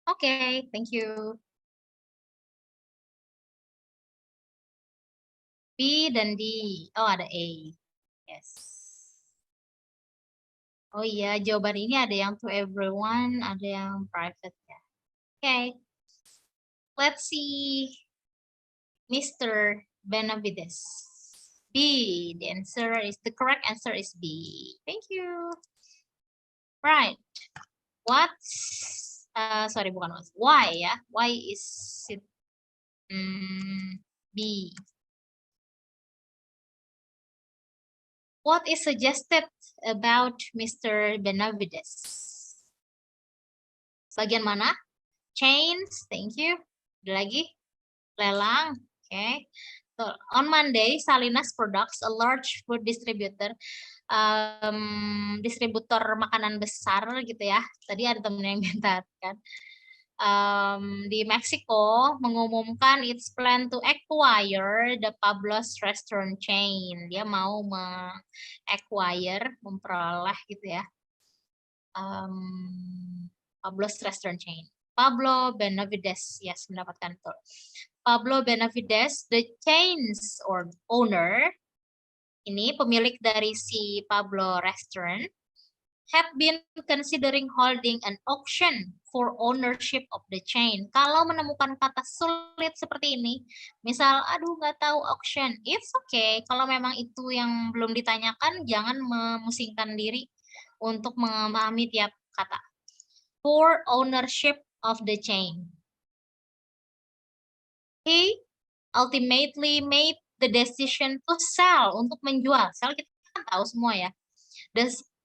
Oke, thank you. B dan D. Oh, ada A. Yes. Oh iya, jawaban ini ada yang to everyone, ada yang private ya. Oke. Let's see Mr. Benavides. B. The correct answer is B. Thank you. Right. Sorry, bukan what. Why ya? Why is it B? What is suggested about Mr. Benavides? Bagian mana? Chains, thank you. Ada lagi? Lelang, oke. Okay. So, on Monday, Salinas Products, a large food distributor, distributor makanan besar gitu ya. Tadi ada temen yang minta kan. Di Meksiko mengumumkan its plan to acquire the Pablo's restaurant chain. Dia mau memperoleh gitu ya. Pablo's restaurant chain. Pablo Benavides, yes, mendapatkan itu. Pablo Benavides, the chain's or owner, ini pemilik dari si Pablo Restaurant, had been considering holding an auction for ownership of the chain. Kalau menemukan kata sulit seperti ini, misal, aduh nggak tahu auction, it's okay. Kalau memang itu yang belum ditanyakan, jangan memusingkan diri untuk memahami tiap kata. For ownership of the chain. He ultimately made the decision to sell, untuk menjual. Sell kita kan tahu semua ya.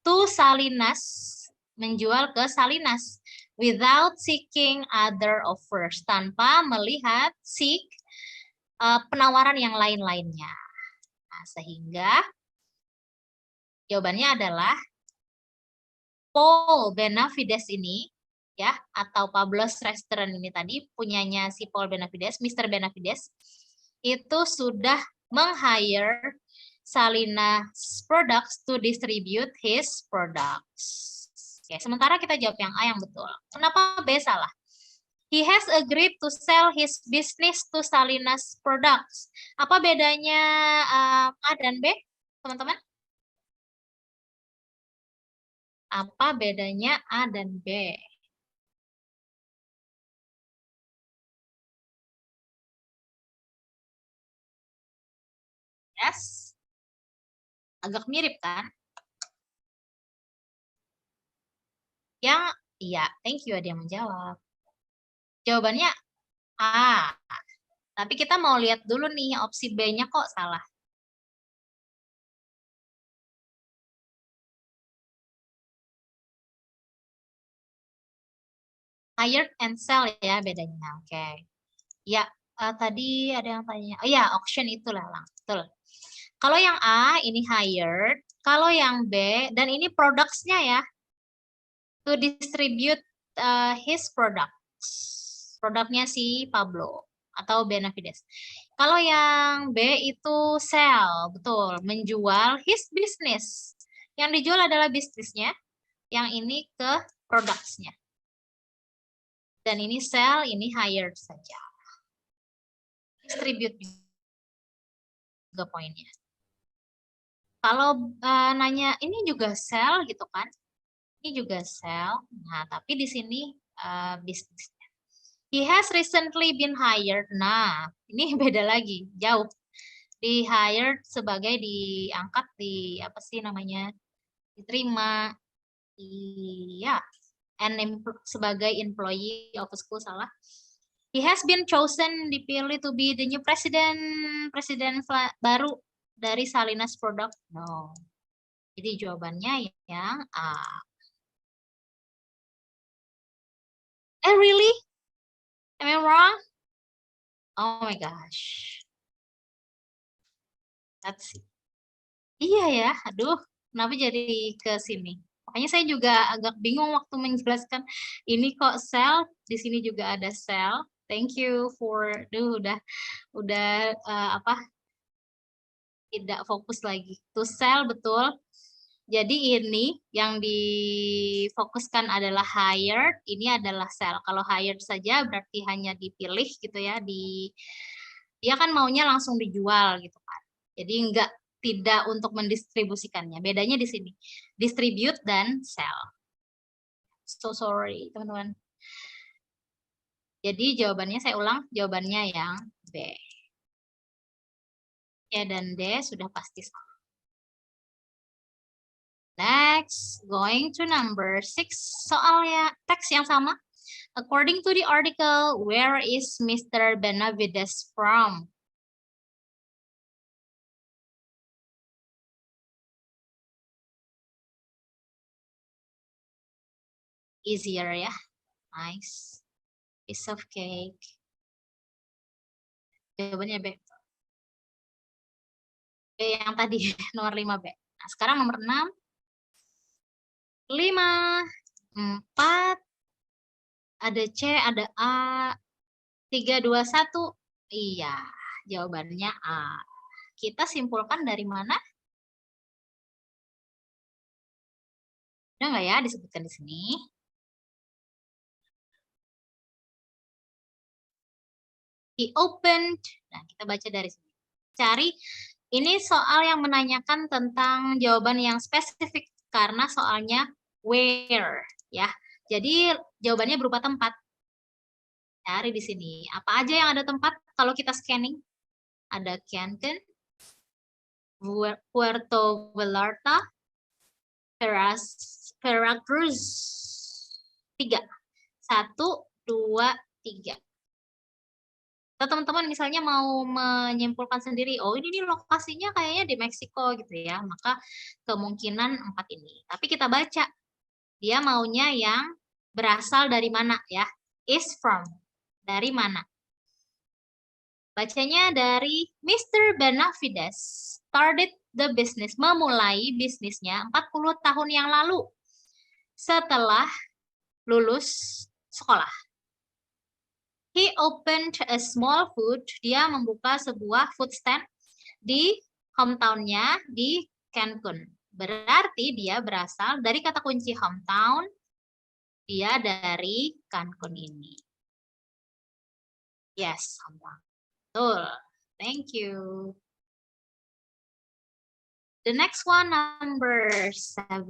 To Salinas, menjual ke Salinas without seeking other offers, tanpa melihat penawaran yang lain-lainnya. Nah, sehingga jawabannya adalah Paul Benavides ini ya, atau Pablo's Restaurant ini tadi punyanya si Paul Benavides, Mr. Benavides itu sudah meng-hire Salinas Products to distribute his products. Oke, sementara kita jawab yang A yang betul. Kenapa B salah? He has agreed to sell his business to Salinas Products. Apa bedanya A dan B, teman-teman? Apa bedanya A dan B? Yes. Agak mirip kan? Iya, thank you, ada yang menjawab. Jawabannya A. Tapi kita mau lihat dulu nih, opsi B-nya kok salah. Hired and sell ya bedanya. Oke. Ya, tadi ada yang tanya. Oh ya, auction itu lelang. Betul. Kalau yang A ini hired, kalau yang B dan ini products-nya ya. To distribute his products. Produknya si Pablo atau Benavides. Kalau yang B itu sell, betul, menjual his business. Yang dijual adalah bisnisnya, yang ini ke products-nya. Dan ini sell, ini hired saja. Distribute juga poinnya. Kalau nanya ini juga sell gitu kan? Ini juga sell. Nah, tapi di sini bisnisnya. He has recently been hired. Nah, ini beda lagi, jauh. Di hired sebagai diangkat di apa sih namanya? Diterima. Iya. Sebagai employee of a school, salah. He has been chosen, dipilih to be the new presiden baru dari Salinas Product. No. Jadi jawabannya yang A. Really? Am I wrong? Oh my gosh. Let's see. Iya ya, aduh, kenapa jadi ke sini? Makanya saya juga agak bingung waktu menjelaskan ini kok sell, di sini juga ada sell. Thank you for, udah apa? Tidak fokus lagi. To sell betul. Jadi ini yang difokuskan adalah hired, ini adalah sell. Kalau hired saja berarti hanya dipilih gitu ya, dia kan maunya langsung dijual gitu kan. Jadi tidak untuk mendistribusikannya. Bedanya di sini, distribute dan sell. So sorry teman-teman. Jadi jawabannya saya ulang, jawabannya yang B. Ya dan D sudah pasti salah. Next, going to number 6. Soalnya teks yang sama. According to the article, where is Mr. Benavides from? Easier ya. Nice. Piece of cake. Jawabannya B. B yang tadi, nomor 5B. Nah, sekarang nomor 6. 5, 4, ada C, ada A, 3, 2, 1. Iya, jawabannya A. Kita simpulkan dari mana? Udah nggak ya disebutkan di sini? He opened. Nah, kita baca dari sini. Cari, ini soal yang menanyakan tentang jawaban yang spesifik karena soalnya where ya. Jadi jawabannya berupa tempat. Cari di sini. Apa aja yang ada tempat kalau kita scanning? Ada Canton, Puerto Vallarta, Veracruz. 3. 1, 2, 3. Teman-teman misalnya mau menyimpulkan sendiri, oh ini nih lokasinya kayaknya di Meksiko gitu ya, maka kemungkinan 4 ini. Tapi kita baca, dia maunya yang berasal dari mana ya, is from, dari mana. Bacanya dari Mr. Benavides started the business, memulai bisnisnya 40 tahun yang lalu setelah lulus sekolah. He opened a small food, dia membuka sebuah food stand di hometown-nya di Cancun. Berarti dia berasal dari kata kunci hometown, dia dari Cancun ini. Yes, hometown. Betul. Thank you. The next one, number 7.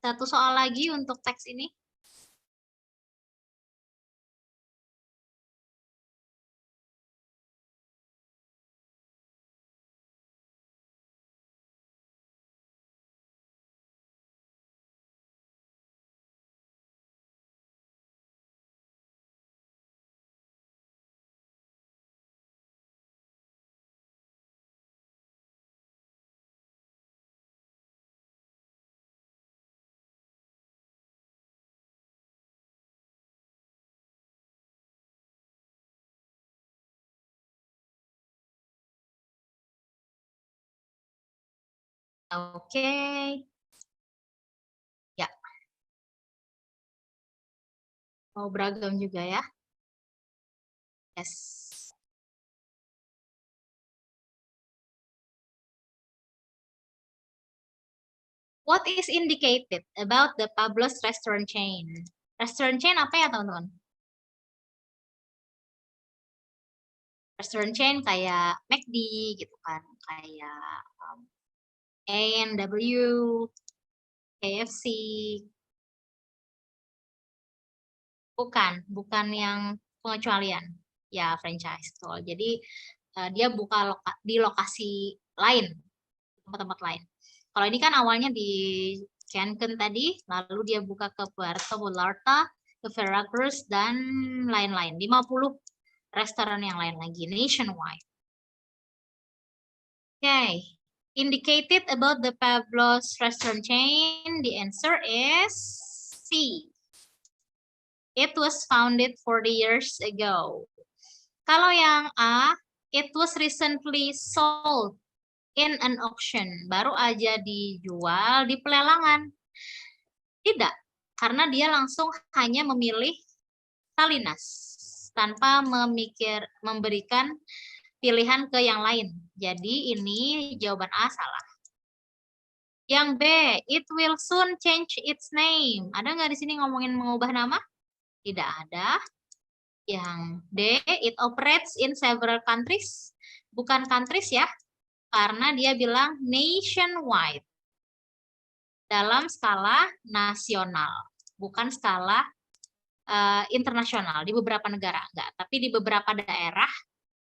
Satu soal lagi untuk teks ini. Oke. Ya. Mau beragam juga ya. Yes. What is indicated about the Pablo's restaurant chain? Restaurant chain apa ya teman-teman? Restaurant chain kayak McD gitu kan, kayak A&W, KFC. Bukan yang pengecualian. Ya, franchise. Betul. Jadi dia buka di lokasi lain, tempat-tempat lain. Kalau ini kan awalnya di Cancun tadi, lalu dia buka ke Puerto Vallarta, ke Veracruz, dan lain-lain. 50 restoran yang lain lagi, nationwide. Okay. Indicated about the Pablo's restaurant chain, the answer is C. It was founded 40 years ago. Kalau yang A, it was recently sold in an auction. Baru aja dijual di pelelangan. Tidak, karena dia langsung hanya memilih Salinas tanpa memberikan pilihan ke yang lain. Jadi ini jawaban A salah. Yang B, it will soon change its name. Ada nggak di sini ngomongin mengubah nama? Tidak ada. Yang D, it operates in several countries. Bukan countries ya, karena dia bilang nationwide. Dalam skala nasional, bukan skala internasional di beberapa negara, enggak, tapi di beberapa daerah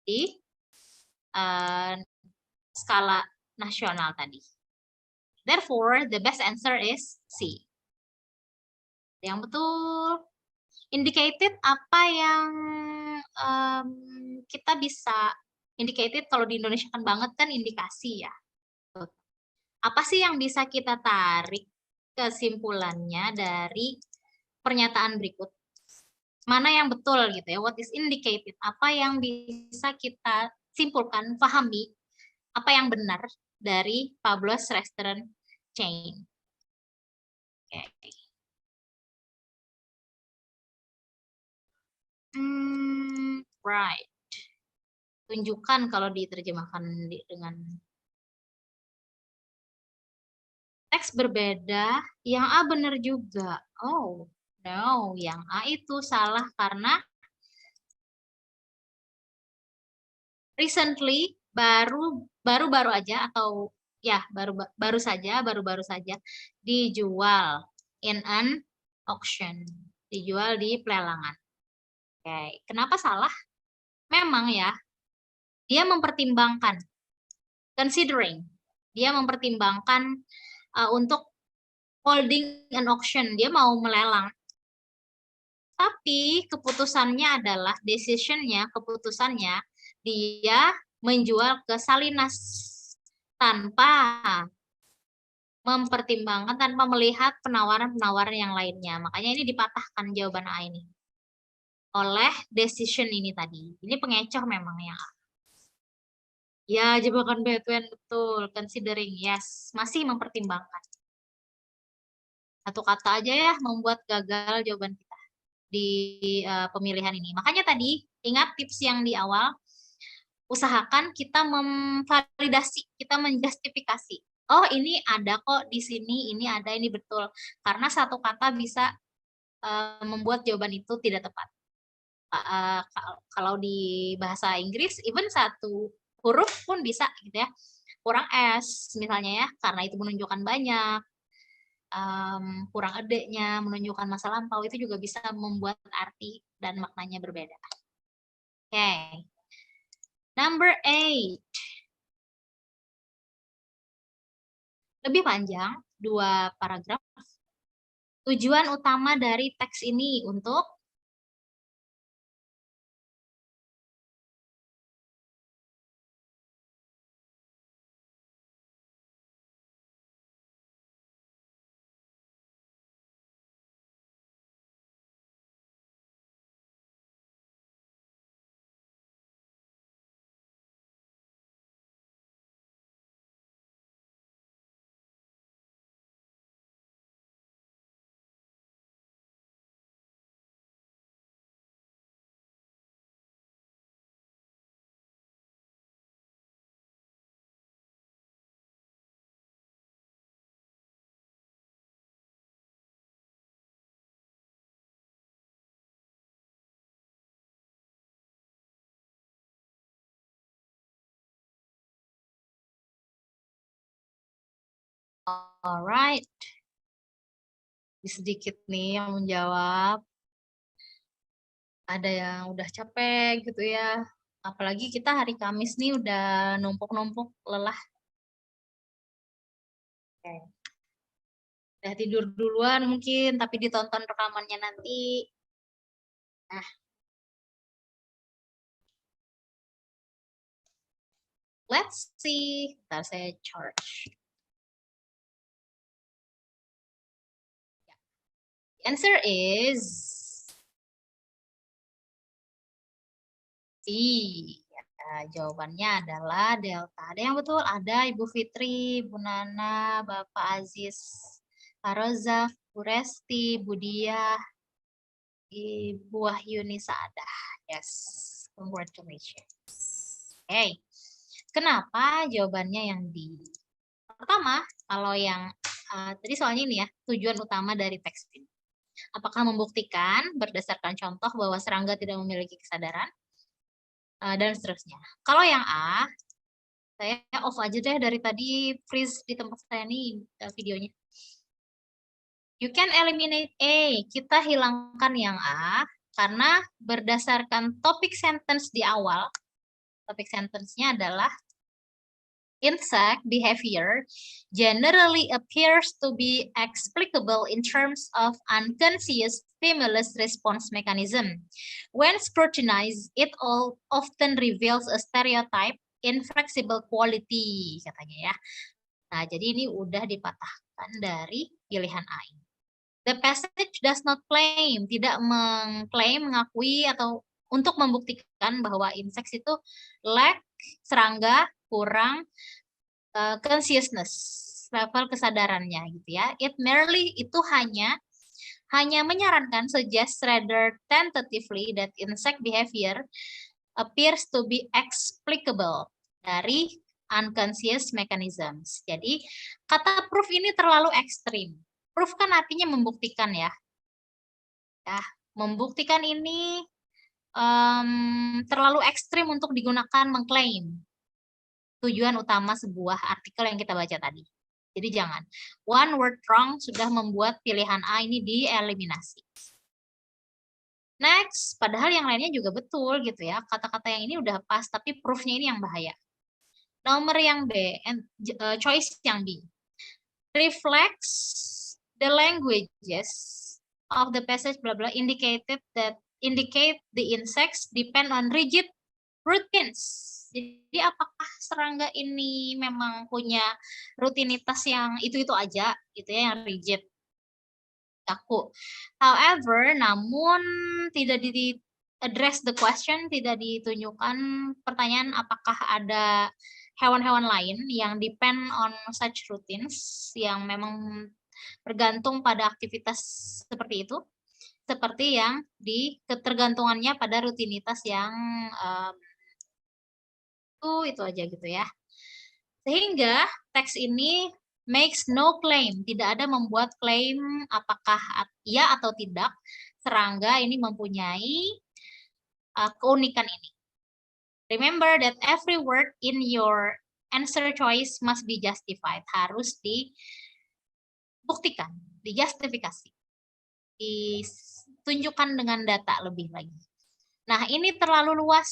di skala nasional tadi. Therefore, the best answer is C. Yang betul. Indicated apa yang kita bisa, indicated kalau di Indonesia kan banget kan indikasi ya. Apa sih yang bisa kita tarik kesimpulannya dari pernyataan berikut? Mana yang betul gitu ya, what is indicated, apa yang bisa kita simpulkan, pahami, apa yang benar dari Pablo's Restaurant Chain. Oke. Right. Tunjukkan kalau diterjemahkan dengan teks berbeda, yang A benar juga. Oh, no, yang A itu salah karena recently baru aja atau ya baru saja dijual in an auction, dijual di pelelangan. Oke, kenapa salah? Memang ya, dia mempertimbangkan, considering, dia mempertimbangkan untuk holding an auction, dia mau melelang. Tapi keputusannya adalah, decisionnya, keputusannya, dia menjual ke Salinas tanpa mempertimbangkan, tanpa melihat penawaran-penawaran yang lainnya. Makanya ini dipatahkan jawaban A ini. Oleh decision ini tadi. Ini pengecoh memang ya. Ya, jebakan Batman betul. Considering, yes. Masih mempertimbangkan. Satu kata aja ya membuat gagal jawaban kita di pemilihan ini. Makanya tadi, ingat tips yang di awal, usahakan kita memvalidasi, kita menjustifikasi. Oh, ini ada kok di sini, ini ada, ini betul. Karena satu kata bisa membuat jawaban itu tidak tepat. Kalau di bahasa Inggris, even satu huruf pun bisa gitu ya. Kurang S misalnya ya, karena itu menunjukkan banyak. Kurang edenya, menunjukkan masa lampau, itu juga bisa membuat arti dan maknanya berbeda. Oke. Number 8. Lebih panjang, 2 paragraf. Tujuan utama dari teks ini untuk alright. Sedikit nih yang menjawab. Ada yang udah capek gitu ya. Apalagi kita hari Kamis nih udah numpuk-numpuk lelah. Oke. Udah tidur duluan mungkin, tapi ditonton rekamannya nanti. Nah. Let's see. Ntar saya charge. The answer is C. Ya, jawabannya adalah Delta. Ada yang betul? Ada Ibu Fitri, Bu Nana, Bapak Aziz, Pak Roza, Bu Resti, Bu Diah, Ibu Wahyuni Saadah. Yes, congratulations. Oke, kenapa jawabannya yang D? Pertama, kalau yang tadi soalnya ini ya, tujuan utama dari teks ini. Apakah membuktikan berdasarkan contoh bahwa serangga tidak memiliki kesadaran? Dan seterusnya. Kalau yang A, saya off aja deh dari tadi freeze di tempat saya nih videonya. You can eliminate A. Kita hilangkan yang A karena berdasarkan topik sentence di awal, topik sentence-nya adalah insect behavior generally appears to be explicable in terms of unconscious stimulus response mechanism. When scrutinized, it often reveals a stereotype inflexible quality, katanya ya. Nah, jadi ini udah dipatahkan dari pilihan A. The passage does not claim, tidak mengklaim, mengakui, atau untuk membuktikan bahwa insect itu lack, serangga, kurang consciousness, level kesadarannya gitu ya. It merely itu hanya menyarankan, suggest rather tentatively that insect behavior appears to be explicable dari unconscious mechanisms. Jadi kata proof ini terlalu ekstrim. Proof kan artinya membuktikan ya. Ya, membuktikan ini terlalu ekstrim untuk digunakan mengklaim tujuan utama sebuah artikel yang kita baca tadi. Jadi jangan. One word wrong sudah membuat pilihan A ini dieliminasi. Next, padahal yang lainnya juga betul gitu ya. Kata-kata yang ini udah pas, tapi proofnya ini yang bahaya. Nomor yang B, choice yang B. Reflects the languages of the passage blah blah indicate the insects depend on rigid routines. Jadi apakah serangga ini memang punya rutinitas yang itu-itu aja gitu ya, yang rigid, kaku. However, namun tidak di address the question, tidak ditunjukkan pertanyaan apakah ada hewan-hewan lain yang depend on such routines, yang memang bergantung pada aktivitas seperti itu, seperti yang di ketergantungannya pada rutinitas yang itu aja gitu ya. Sehingga teks ini makes no claim, tidak ada membuat klaim apakah iya atau tidak serangga ini mempunyai keunikan ini. Remember that every word in your answer choice must be justified, harus dibuktikan, dijustifikasi, ditunjukkan dengan data lebih lagi. Nah, ini terlalu luas,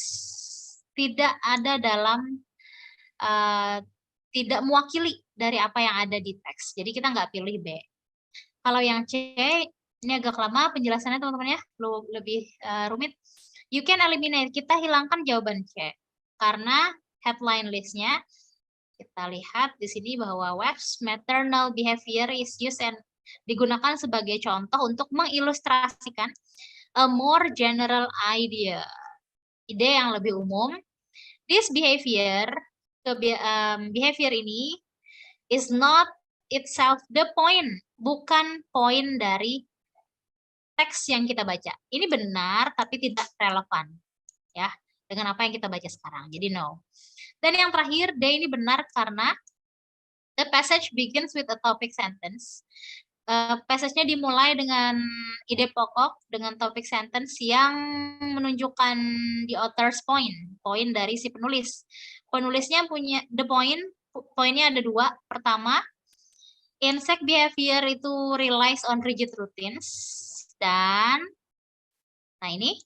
tidak ada dalam tidak mewakili dari apa yang ada di teks. Jadi kita nggak pilih B. Kalau yang C, ini agak lama penjelasannya teman-teman ya, lebih rumit. You can eliminate, kita hilangkan jawaban C. Karena headline listnya, kita lihat di sini bahwa Webb's maternal behavior is used and digunakan sebagai contoh untuk mengilustrasikan a more general idea. Ide yang lebih umum. This behavior ini is not itself the point, bukan poin dari teks yang kita baca. Ini benar tapi tidak relevan ya dengan apa yang kita baca sekarang. Jadi no. Dan yang terakhir, D ini benar karena the passage begins with a topic sentence. Passage-nya dimulai dengan ide pokok, dengan topik sentence yang menunjukkan the author's point, poin dari si penulis. Penulisnya punya the point, poinnya ada dua. Pertama, insect behavior itu relies on rigid routines. Dan, nah ini,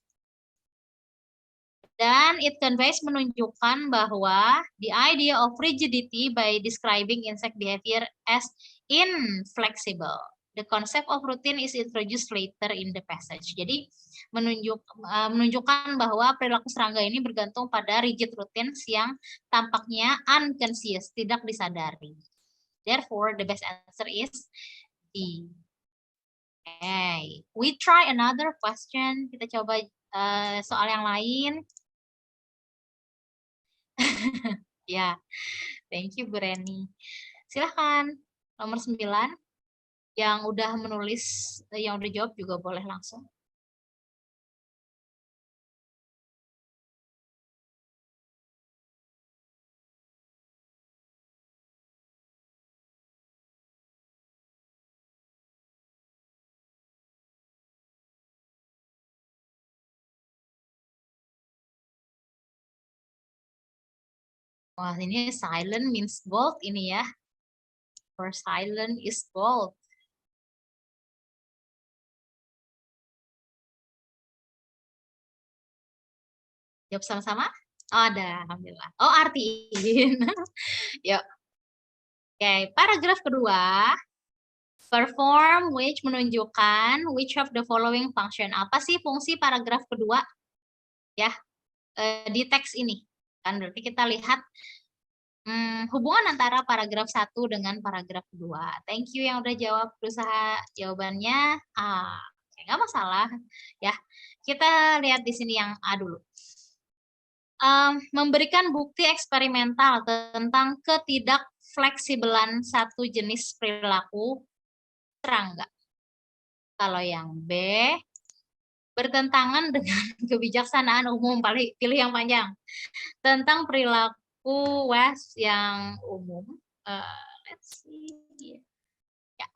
dan it conveys menunjukkan bahwa the idea of rigidity by describing insect behavior as inflexible. The concept of routine is introduced later in the passage. Jadi menunjukkan bahwa perilaku serangga ini bergantung pada rigid routines yang tampaknya unconscious, tidak disadari. Therefore, the best answer is D. Okay, we try another question. Kita coba soal yang lain. Ya, thank you Bu Reni. Silahkan, nomor 9. Yang udah menulis, yang udah jawab juga boleh langsung. Wah, ini silent means gold ini ya. For silent is gold. Jawab sama-sama? Oh, ada, alhamdulillah. Oh, artiin. Yuk. Oke, paragraf kedua. Perform which menunjukkan which of the following function. Apa sih fungsi paragraf kedua? Ya, di teks ini. Kan berarti kita lihat hubungan antara paragraf 1 dengan paragraf 2. Thank you yang udah jawab, berusaha jawabannya. Nggak masalah. Ya, kita lihat di sini yang A dulu. Memberikan bukti eksperimental tentang ketidakfleksibelan satu jenis perilaku serangga. Kalau yang B, bertentangan dengan kebijaksanaan umum, pilih yang panjang, tentang perilaku West yang umum. Let's see. Ya.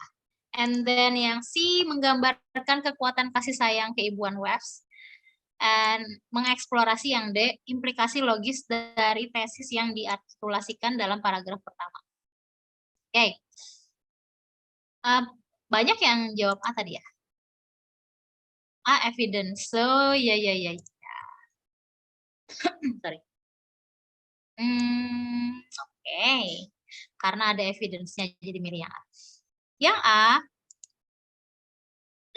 And then yang C, menggambarkan kekuatan kasih sayang keibuan West. And mengeksplorasi yang D, implikasi logis dari tesis yang diartikulasikan dalam paragraf pertama. Oke. Banyak yang jawab A tadi ya. A, evidence. So, ya. Sorry. Oke. Karena ada evidence-nya jadi milih yang A. Yang A,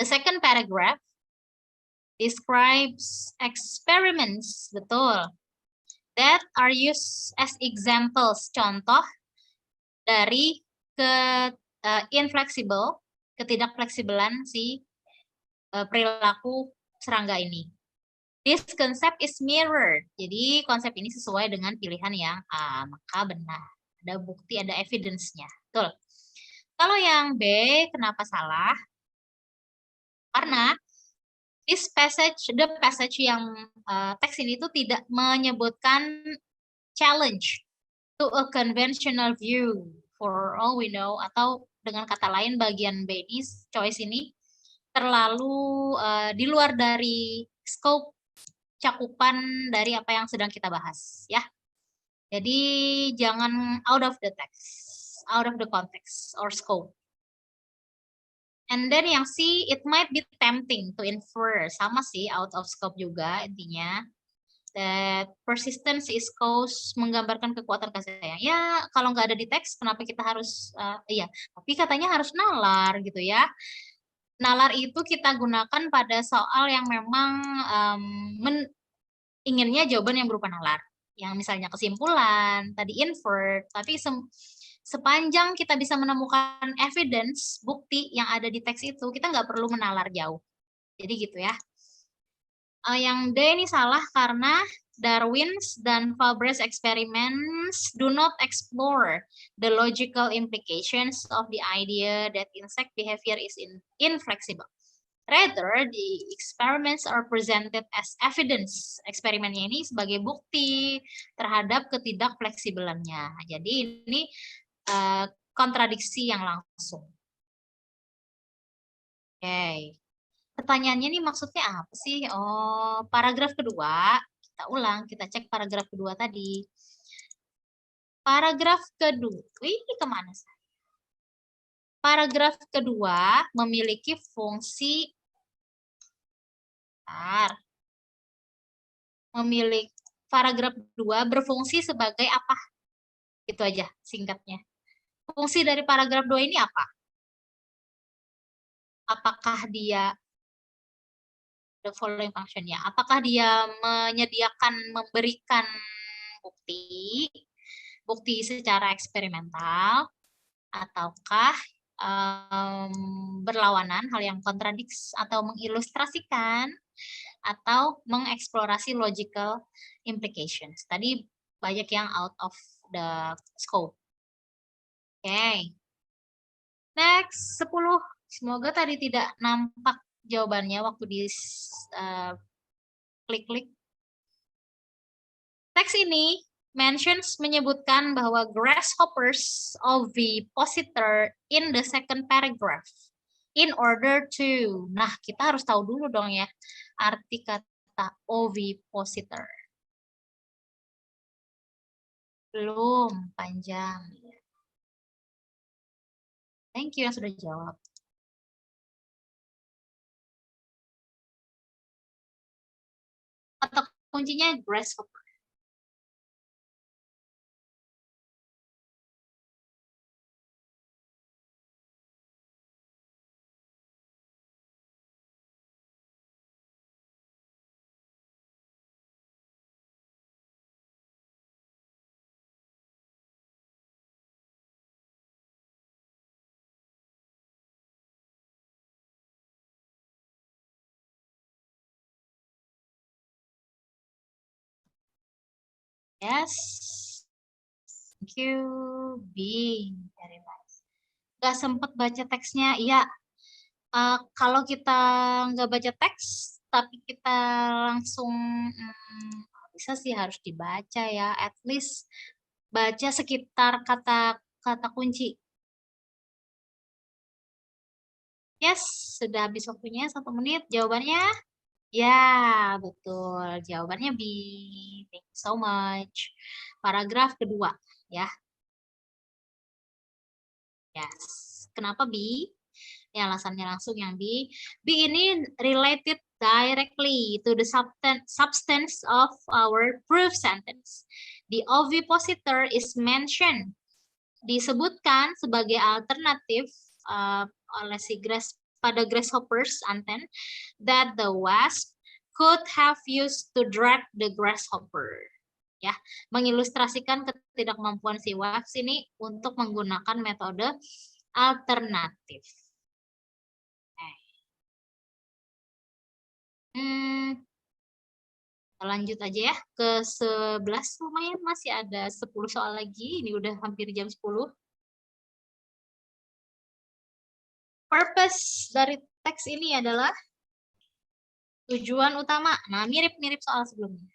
the second paragraph describes experiments, betul, that are used as examples, contoh dari inflexible, ketidakfleksibelan si perilaku serangga ini. This concept is mirrored. Jadi konsep ini sesuai dengan pilihan yang A, maka benar. Ada bukti, ada evidence-nya. Betul. Kalau yang B, kenapa salah? Karena the passage yang teks ini itu tidak menyebutkan challenge to a conventional view for all we know, atau dengan kata lain bagian B ini, choice ini terlalu di luar dari scope cakupan dari apa yang sedang kita bahas ya. Jadi jangan out of the text, out of the context or scope. And then yang C, it might be tempting to infer, sama sih, out of scope juga intinya. That persistence is cause, menggambarkan kekuatan kasih sayang. Ya, kalau nggak ada di teks, kenapa kita harus, iya, tapi katanya harus nalar gitu ya. Nalar itu kita gunakan pada soal yang memang inginnya jawaban yang berupa nalar. Yang misalnya kesimpulan, tadi infer, tapi sepanjang kita bisa menemukan evidence, bukti yang ada di teks itu, kita nggak perlu menalar jauh. Jadi gitu ya. Yang D ini salah karena Darwin's dan Fabre's experiments do not explore the logical implications of the idea that insect behavior is inflexible. Rather, the experiments are presented as evidence. Eksperimennya ini sebagai bukti terhadap ketidakfleksibelannya. Jadi ini kontradiksi yang langsung. Oke. Pertanyaannya nih maksudnya apa sih? Oh, paragraf kedua. Kita ulang, kita cek paragraf kedua tadi. Paragraf kedua, ini kemana saya? Paragraf kedua memiliki fungsi paragraf 2 berfungsi sebagai apa? Itu aja singkatnya. Fungsi dari paragraf 2 ini apa? Apakah dia the following function-nya? Apakah dia memberikan bukti secara eksperimental, ataukah berlawanan, hal yang kontradiksi atau mengilustrasikan, atau mengeksplorasi logical implications. Tadi banyak yang out of the scope. Oke. Next, 10. Semoga tadi tidak nampak jawabannya waktu di klik-klik. Teks ini menyebutkan bahwa grasshoppers ovipositor in the second paragraph. In order to, nah kita harus tahu dulu dong ya arti kata ovipositor. Belum, panjang. Thank you yang sudah jawab. Kata kuncinya grasshopper. Yes. Thank you. B. Very nice. Gak sempet baca teksnya. Iya. Kalau kita nggak baca teks, tapi kita langsung bisa sih harus dibaca ya. At least baca sekitar kata kunci. Yes, sudah habis waktunya 1 menit. Jawabannya? Ya, betul. Jawabannya B. Thank you so much. Paragraf kedua, ya. Yes. Kenapa B? Ya, alasannya langsung yang B. B ini related directly to the substance of our proof sentence. The ovipositor is mentioned. Disebutkan sebagai alternatif oleh si pada grasshoppers anten that the wasp could have used to drag the grasshopper. Ya, mengilustrasikan ketidakmampuan si wasp ini untuk menggunakan metode alternatif. Lanjut aja ya ke 11, lumayan masih ada 10 soal lagi. Ini udah hampir jam 10. Purpose dari teks ini adalah tujuan utama. Nah, mirip-mirip soal sebelumnya.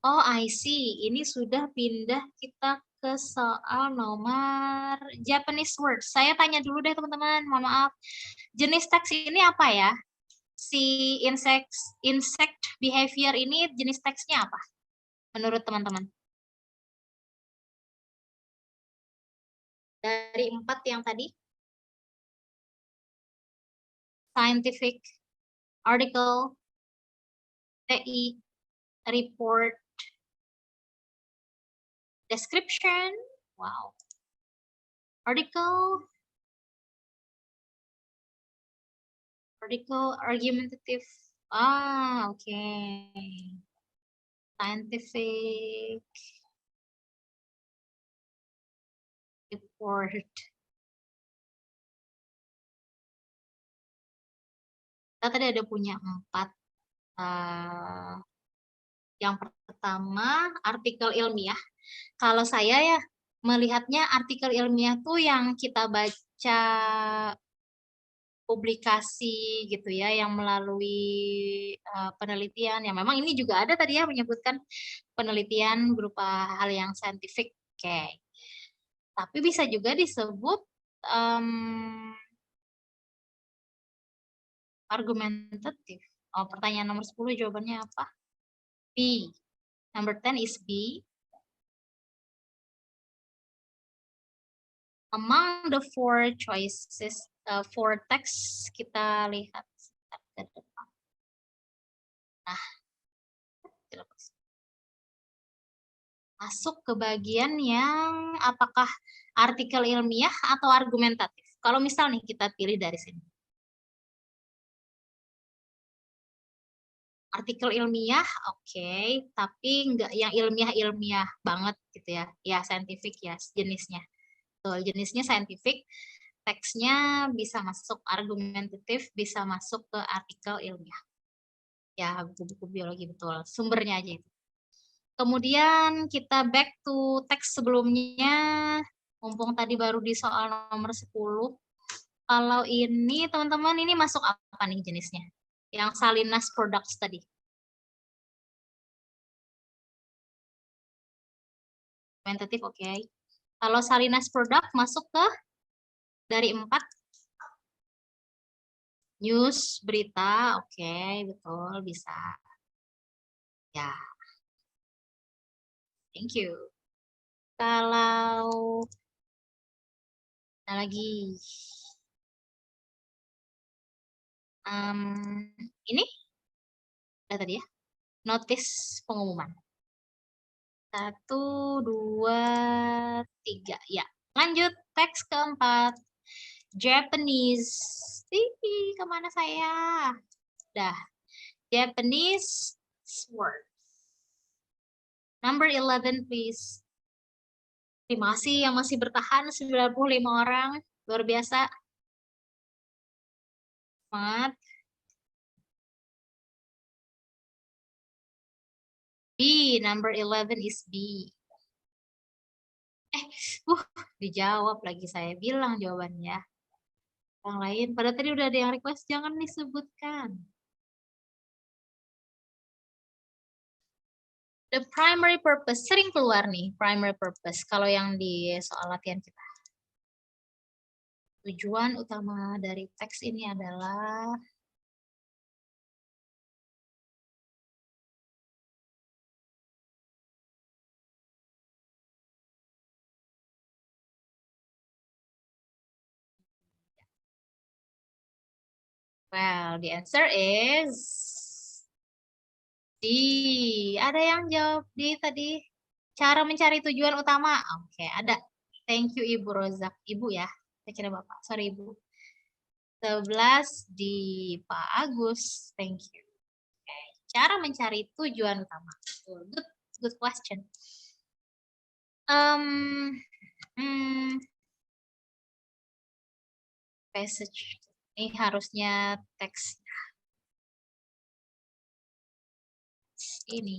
Oh, I see. Ini sudah pindah kita ke soal nomor Japanese word. Saya tanya dulu deh teman-teman, mohon maaf. Jenis teks ini apa ya? Si insect behavior ini jenis teksnya apa? Menurut teman-teman? Dari 4 yang tadi. Scientific, article, TI, report, description, wow. Article, argumentative. Okay. Scientific, report. Kita tadi ada punya 4. Yang pertama, artikel ilmiah. Kalau saya ya melihatnya artikel ilmiah tuh yang kita baca publikasi gitu ya, yang melalui penelitian. Ya memang ini juga ada tadi ya menyebutkan penelitian berupa hal yang saintifik. Oke. Tapi bisa juga disebut argumentatif. Oh, pertanyaan nomor 10 jawabannya apa? B. Number 10 is B. Among the 4 choices, 4 text, kita lihat ke depan. Nah, masuk ke bagian yang apakah artikel ilmiah atau argumentatif. Kalau misal nih kita pilih dari sini. Artikel ilmiah, oke, tapi nggak yang ilmiah-ilmiah banget gitu ya. Ya, saintifik ya jenisnya. Tuh, jenisnya saintifik, teksnya bisa masuk argumentatif, bisa masuk ke artikel ilmiah. Ya, buku-buku biologi betul. Sumbernya aja itu. Kemudian kita back to teks sebelumnya. Mumpung tadi baru di soal nomor 10. Kalau ini teman-teman ini masuk apa nih jenisnya? Yang Salinas Products tadi. Argumentatif, oke. Kalau Salinas Product masuk ke dari 4. News, berita, oke, betul, bisa. Ya. Thank you. Kalau lagi ini udah tadi ya, notice pengumuman. 1, 2, 3. Ya, lanjut teks keempat. Japanese. Kemana saya? Dah. Japanese word. Number 11, please. Terima kasih yang masih bertahan, 95 orang. Luar biasa. Semangat. B, number 11 is B. Dijawab lagi, saya bilang jawabannya. Yang lain, pada tadi udah ada yang request, jangan disebutkan. The primary purpose, sering keluar nih, primary purpose, kalau yang di soal latihan kita. Tujuan utama dari teks ini adalah well, the answer is D. Ada yang jawab D tadi. Cara mencari tujuan utama. Oke, ada. Thank you Ibu Rozak. Ibu ya. Saya kira Bapak. Sorry Ibu. 11 di Pak Agus. Thank you. Oke. Cara mencari tujuan utama. Good question. Passage. Ini harusnya teks ini.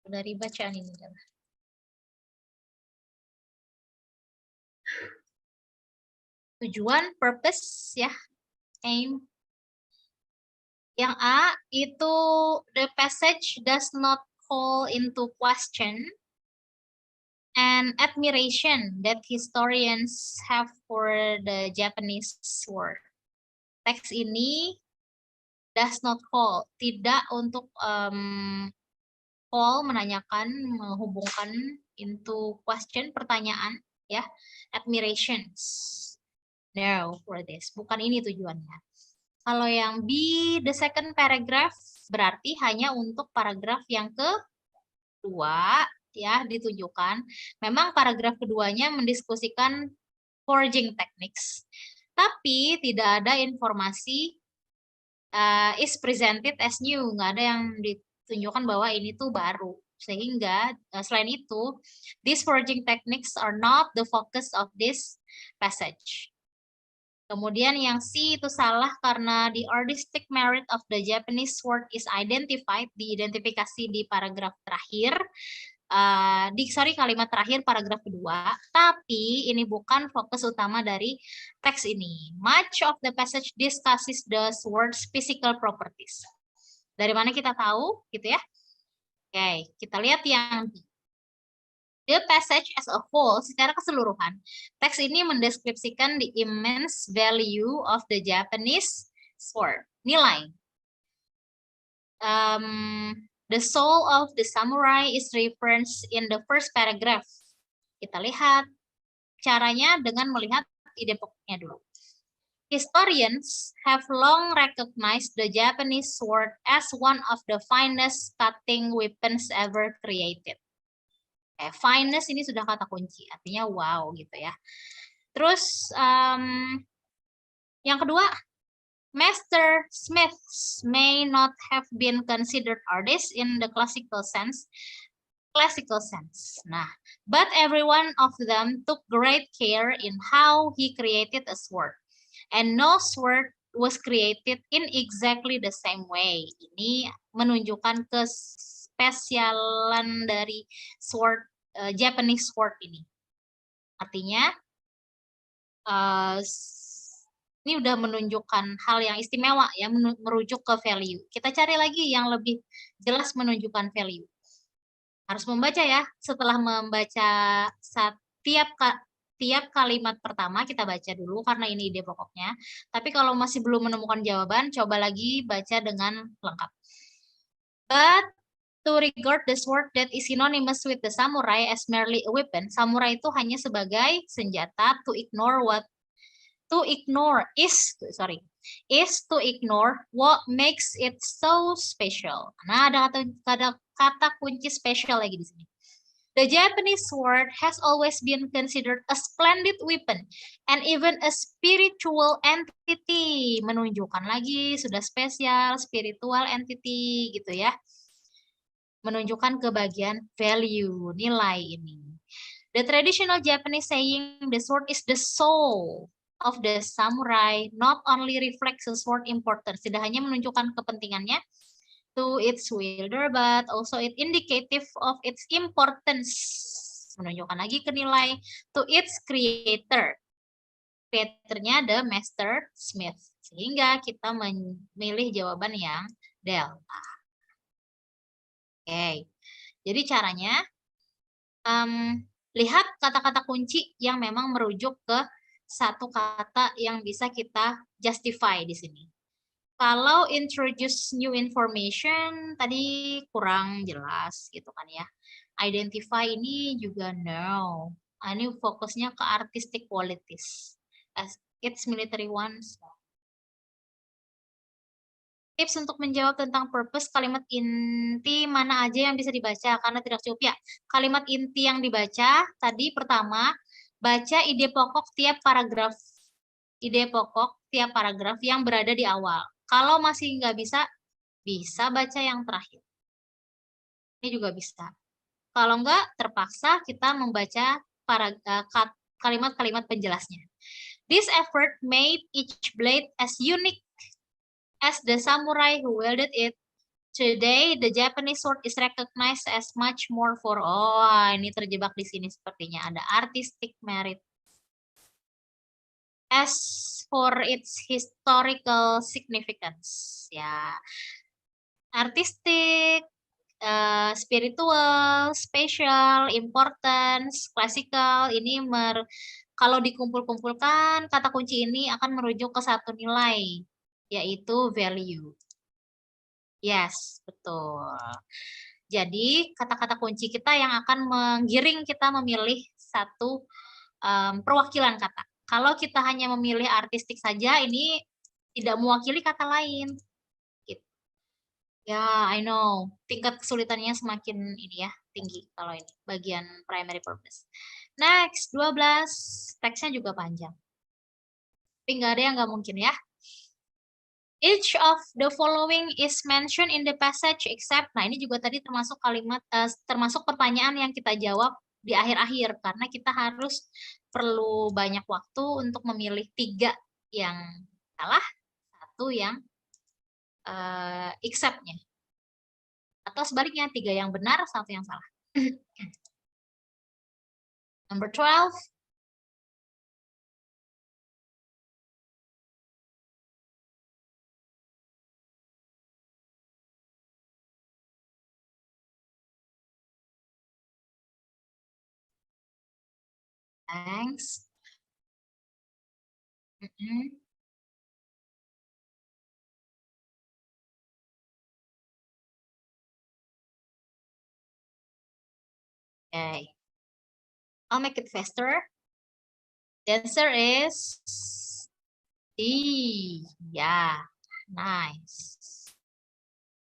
Dari bacaan ini. Tujuan, purpose ya. Aim. Yang A itu the passage does not call into question and admiration that historians have for the Japanese word. Teks ini does not call, tidak untuk call, menanyakan, menghubungkan into question, pertanyaan, ya, admirations. No, for this. Bukan ini tujuannya. Kalau yang B, the second paragraph, berarti hanya untuk paragraf yang kedua, ya, ditunjukkan. Memang paragraf keduanya mendiskusikan forging techniques, tapi tidak ada informasi is presented as new, nggak ada yang ditunjukkan bahwa ini tuh baru. Sehingga selain itu, these forging techniques are not the focus of this passage. Kemudian yang C itu salah karena the artistic merit of the Japanese word is identified, diidentifikasi di paragraf terakhir, kalimat terakhir paragraf kedua, tapi ini bukan fokus utama dari teks ini. Much of the passage discusses the word's physical properties. Dari mana kita tahu, gitu ya? Oke, kita lihat yang B. The passage as a whole, secara keseluruhan, teks ini mendeskripsikan the immense value of the Japanese sword. Nilai. The soul of the samurai is referenced in the first paragraph. Kita lihat caranya dengan melihat ide pokoknya dulu. Historians have long recognized the Japanese sword as one of the finest cutting weapons ever created. Fineness ini sudah kata kunci, artinya wow gitu ya. Terus yang kedua, master smiths may not have been considered artists in the classical sense. Nah, but every one of them took great care in how he created a sword, and no sword was created in exactly the same way. Ini menunjukkan kespesialan dari sword, Japanese sword ini. Artinya ini udah menunjukkan hal yang istimewa ya, merujuk ke value. Kita cari lagi yang lebih jelas menunjukkan value. Harus membaca ya. Setelah membaca tiap kalimat pertama kita baca dulu karena ini ide pokoknya. Tapi kalau masih belum menemukan jawaban, coba lagi baca dengan lengkap. But to regard the sword that is synonymous with the samurai as merely a weapon. Samurai itu hanya sebagai senjata. To ignore is to ignore what makes it so special. Nah, ada kata kunci special lagi di sini. The Japanese sword has always been considered a splendid weapon and even a spiritual entity. Menunjukkan lagi sudah spesial, spiritual entity gitu ya. Menunjukkan ke bagian value, nilai ini. The traditional Japanese saying the sword is the soul of the samurai not only reflects the sword importance, tidak hanya menunjukkan kepentingannya to its wielder, but also it indicative of its importance. Menunjukkan lagi ke nilai to its creator. Creatornya the master smith. Sehingga kita memilih jawaban yang delta. Oke, jadi caranya lihat kata-kata kunci yang memang merujuk ke satu kata yang bisa kita justify di sini. Kalau introduce new information tadi kurang jelas gitu kan ya. Identify ini juga no. Ini fokusnya ke artistic qualities. As its military ones. Tips untuk menjawab tentang purpose kalimat inti mana aja yang bisa dibaca karena tidak cukup ya. Kalimat inti yang dibaca tadi pertama baca ide pokok tiap paragraf. Ide pokok tiap paragraf yang berada di awal. Kalau masih nggak bisa, bisa baca yang terakhir. Ini juga bisa. Kalau nggak, terpaksa kita membaca kalimat-kalimat penjelasnya. This effort made each blade as unique as the samurai who wielded it. Today, the Japanese sword is recognized as much more for... Oh, ini terjebak di sini sepertinya. Ada artistic merit. As for its historical significance, ya, artistic, spiritual, special, importance, classical, ini kalau dikumpul-kumpulkan, kata kunci ini akan merujuk ke satu nilai, yaitu value. Yes, betul. Jadi, kata-kata kunci kita yang akan menggiring kita memilih satu perwakilan kata. Kalau kita hanya memilih artistik saja, ini tidak mewakili kata lain. Gitu. Ya, I know. Tingkat kesulitannya semakin ini ya, tinggi kalau ini, bagian primary purpose. Next, 12. Teksnya juga panjang. Tapi nggak ada yang nggak mungkin ya. Each of the following is mentioned in the passage except. Nah, ini juga tadi termasuk kalimat, termasuk pertanyaan yang kita jawab di akhir-akhir karena kita harus perlu banyak waktu untuk memilih 3 yang salah, 1 yang except-nya. Atau sebaliknya 3 yang benar, 1 yang salah. Number 12. Thanks. Okay. I'll make it faster. The answer is D. Ya, nice.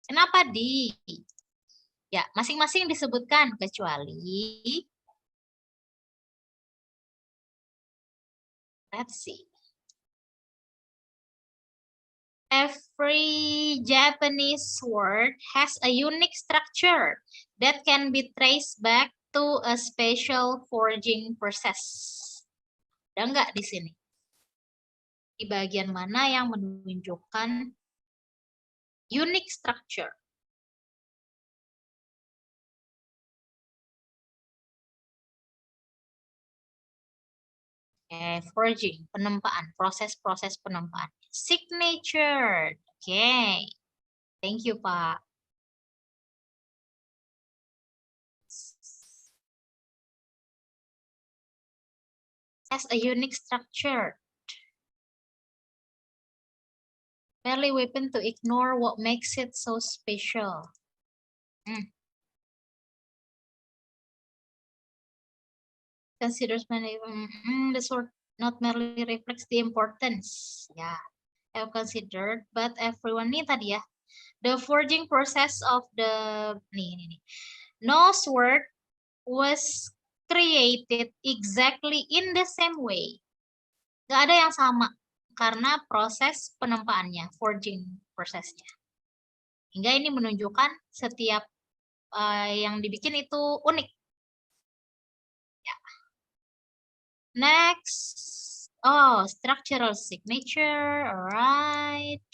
Kenapa D? Ya, masing-masing disebutkan kecuali let's see. Every Japanese word has a unique structure that can be traced back to a special forging process. Ada nggak di sini? Di bagian mana yang menunjukkan unique structure? Forging, penempaan, proses-proses penempaan. Signature. Oke. Thank you, Pak. Has a unique structure. Merely weapon to ignore what makes it so special. considers many the sword not merely reflects the importance. Ya, I've considered, but everyone nih tadi ya. The forging process of the nih. No sword was created exactly in the same way. Gak ada yang sama karena proses penempaannya, forging prosesnya. Hingga ini menunjukkan setiap yang dibikin itu unik. Ya. Next, structural signature, alright.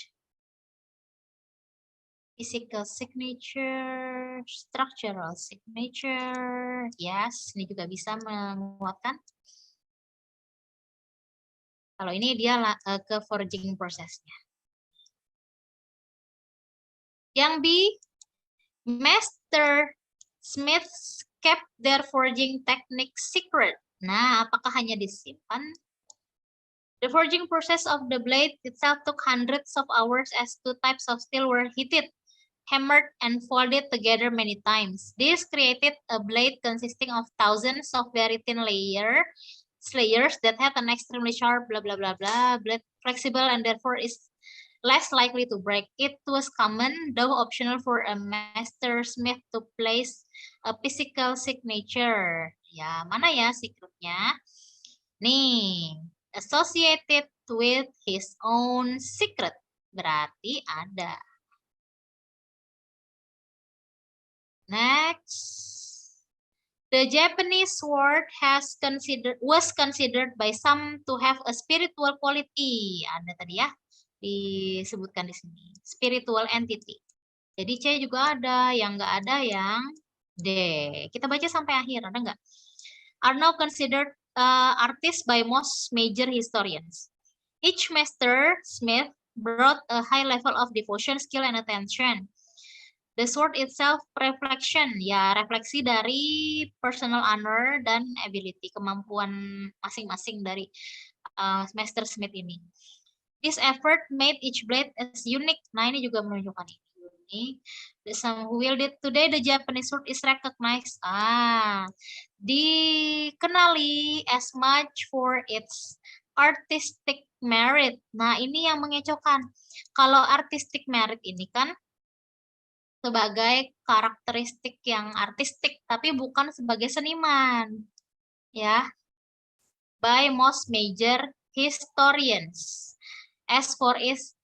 Physical signature, structural signature, yes, ini juga bisa menguatkan. Kalau ini dia ke forging prosesnya. Yang B, Master Smiths kept their forging technique secret. Nah, apakah hanya disimpan? The forging process of the blade itself took hundreds of hours as two types of steel were heated, hammered, and folded together many times. This created a blade consisting of thousands of very thin layers that had an extremely sharp blah blah blah blah blade, flexible and therefore is less likely to break. It was common, though optional, for a master smith to place a physical signature. Ya, mana ya secretnya? Nih, associated with his own secret. Berarti ada. Next, the Japanese sword was considered by some to have a spiritual quality. Ada tadi ya, disebutkan di sini. Spiritual entity. Jadi C juga ada, yang nggak ada yang D. Kita baca sampai akhir, ada nggak? Are now considered artists by most major historians. Each master smith brought a high level of devotion, skill, and attention. The sword itself reflection, ya refleksi dari personal honor dan ability, kemampuan masing-masing dari Master Smith ini. This effort made each blade as unique. Nah, ini juga menunjukkan ini. The some who wield it today, the Japanese sword is recognized. Dikenali as much for its artistic merit. Nah, ini yang mengecohkan. Kalau artistic merit ini kan sebagai karakteristik yang artistik, tapi bukan sebagai seniman, ya. By most major historians. As for its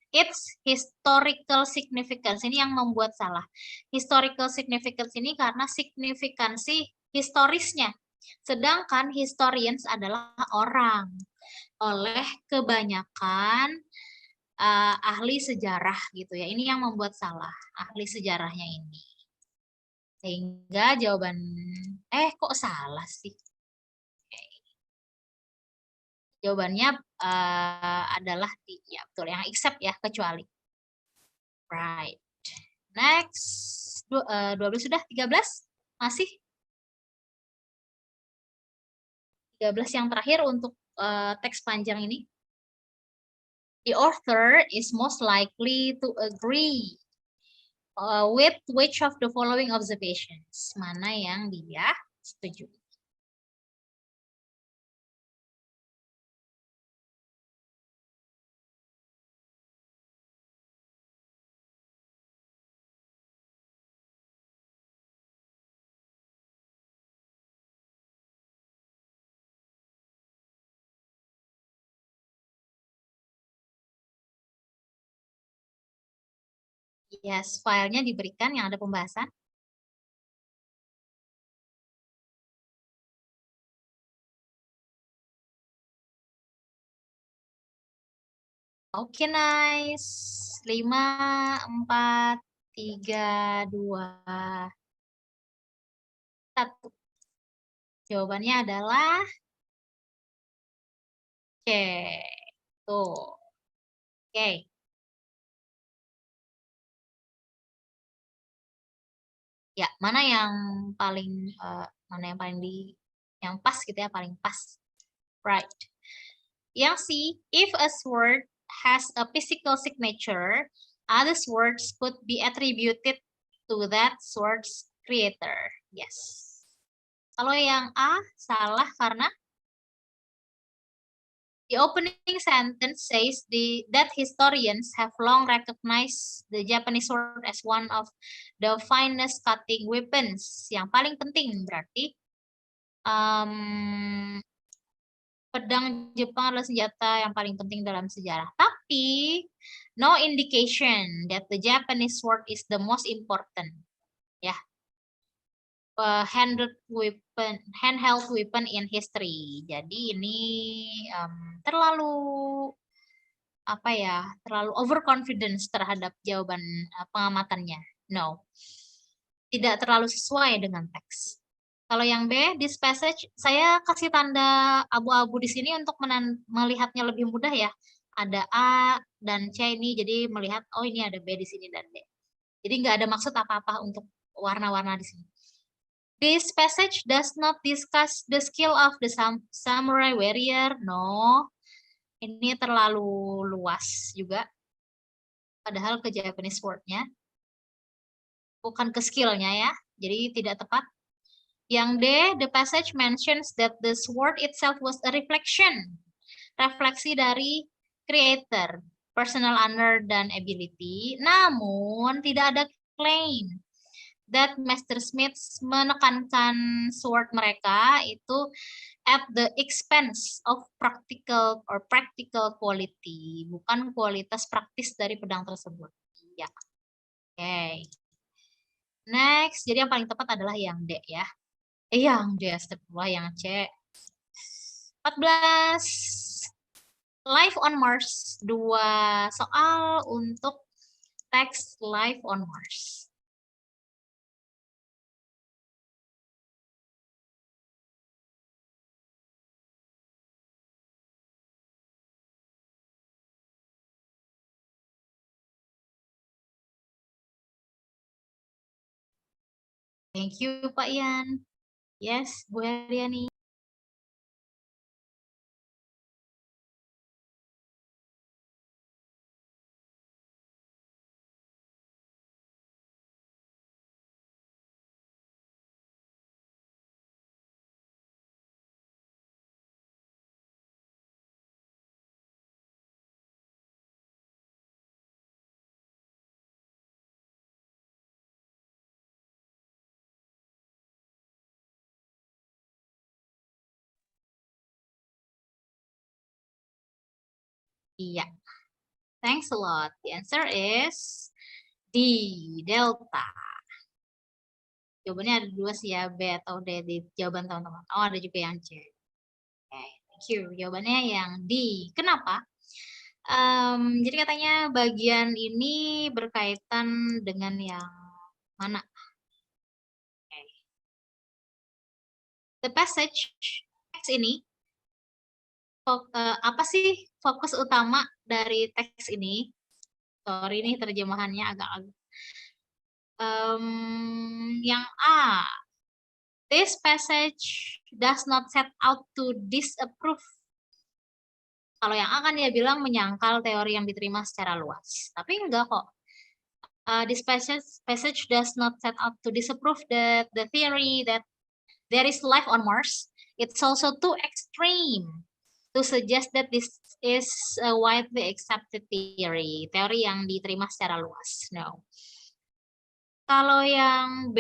historical significance, ini yang membuat salah. Historical significance ini karena signifikansi historisnya. Sedangkan historians adalah orang. Oleh kebanyakan ahli sejarah gitu ya. Ini yang membuat salah ahli sejarahnya ini. Sehingga jawaban kok salah sih? Jawabannya adalah ya betul yang except ya, kecuali. Right. Next 12 sudah, 13 masih 13 yang terakhir untuk teks panjang ini. The author is most likely to agree with which of the following observations? Mana yang dia setuju? Yes, filenya diberikan yang ada pembahasan. Oke, nice. 5, 4, 3, 2, 1. Jawabannya adalah C. Tuh. Oke. Ya, mana yang paling yang pas gitu ya, paling pas. Right. Yang C, if a sword has a physical signature, other swords could be attributed to that sword's creator. Yes. Kalau yang A salah karena the opening sentence says that historians have long recognized the Japanese sword as one of the finest cutting weapons. Yang paling penting berarti pedang Jepang adalah senjata yang paling penting dalam sejarah. Tapi no indication that the Japanese sword is the most important. Ya, handheld weapon in history. Jadi ini terlalu apa ya, terlalu overconfidence terhadap jawaban pengamatannya. No, tidak terlalu sesuai dengan teks. Kalau yang B, this passage, saya kasih tanda abu-abu di sini untuk melihatnya lebih mudah ya. Ada A dan C ini, jadi melihat, oh ini ada B di sini dan D. Jadi nggak ada maksud apa-apa untuk warna-warna di sini. This passage does not discuss the skill of the samurai warrior. No, ini terlalu luas juga. Padahal ke Japanese word-nya. Bukan ke skill-nya ya. Jadi tidak tepat. Yang D, the passage mentions that the sword itself was a reflection. Refleksi dari creator, personal honor, dan ability. Namun, tidak ada claim that Master Smith menekankan sword mereka itu at the expense of practical quality, bukan kualitas praktis dari pedang tersebut. Ya. Oke. Next, jadi yang paling tepat adalah yang D ya. Yang D, astagfirullah, yang C. 14. Life on Mars. 2 soal untuk teks Life on Mars. Thank you, Pak Ian. Yes, Bu Heriani. Iya. Thanks a lot. The answer is D, delta. Jawabannya ada 2 sih ya, B atau D di jawaban teman-teman. Oh, ada juga yang C. Okay, thank you. Jawabannya yang D. Kenapa? Jadi katanya bagian ini berkaitan dengan yang mana? Okay. The passage, teks ini, apa sih fokus utama dari teks ini? Sorry nih terjemahannya agak yang A. This passage does not set out to disapprove. Kalau yang A kan dia bilang menyangkal teori yang diterima secara luas. Tapi enggak kok. This passage does not set out to disapprove the theory that there is life on Mars. It's also too extreme to suggest that this is a widely accepted theory. Teori yang diterima secara luas. No. Kalau yang B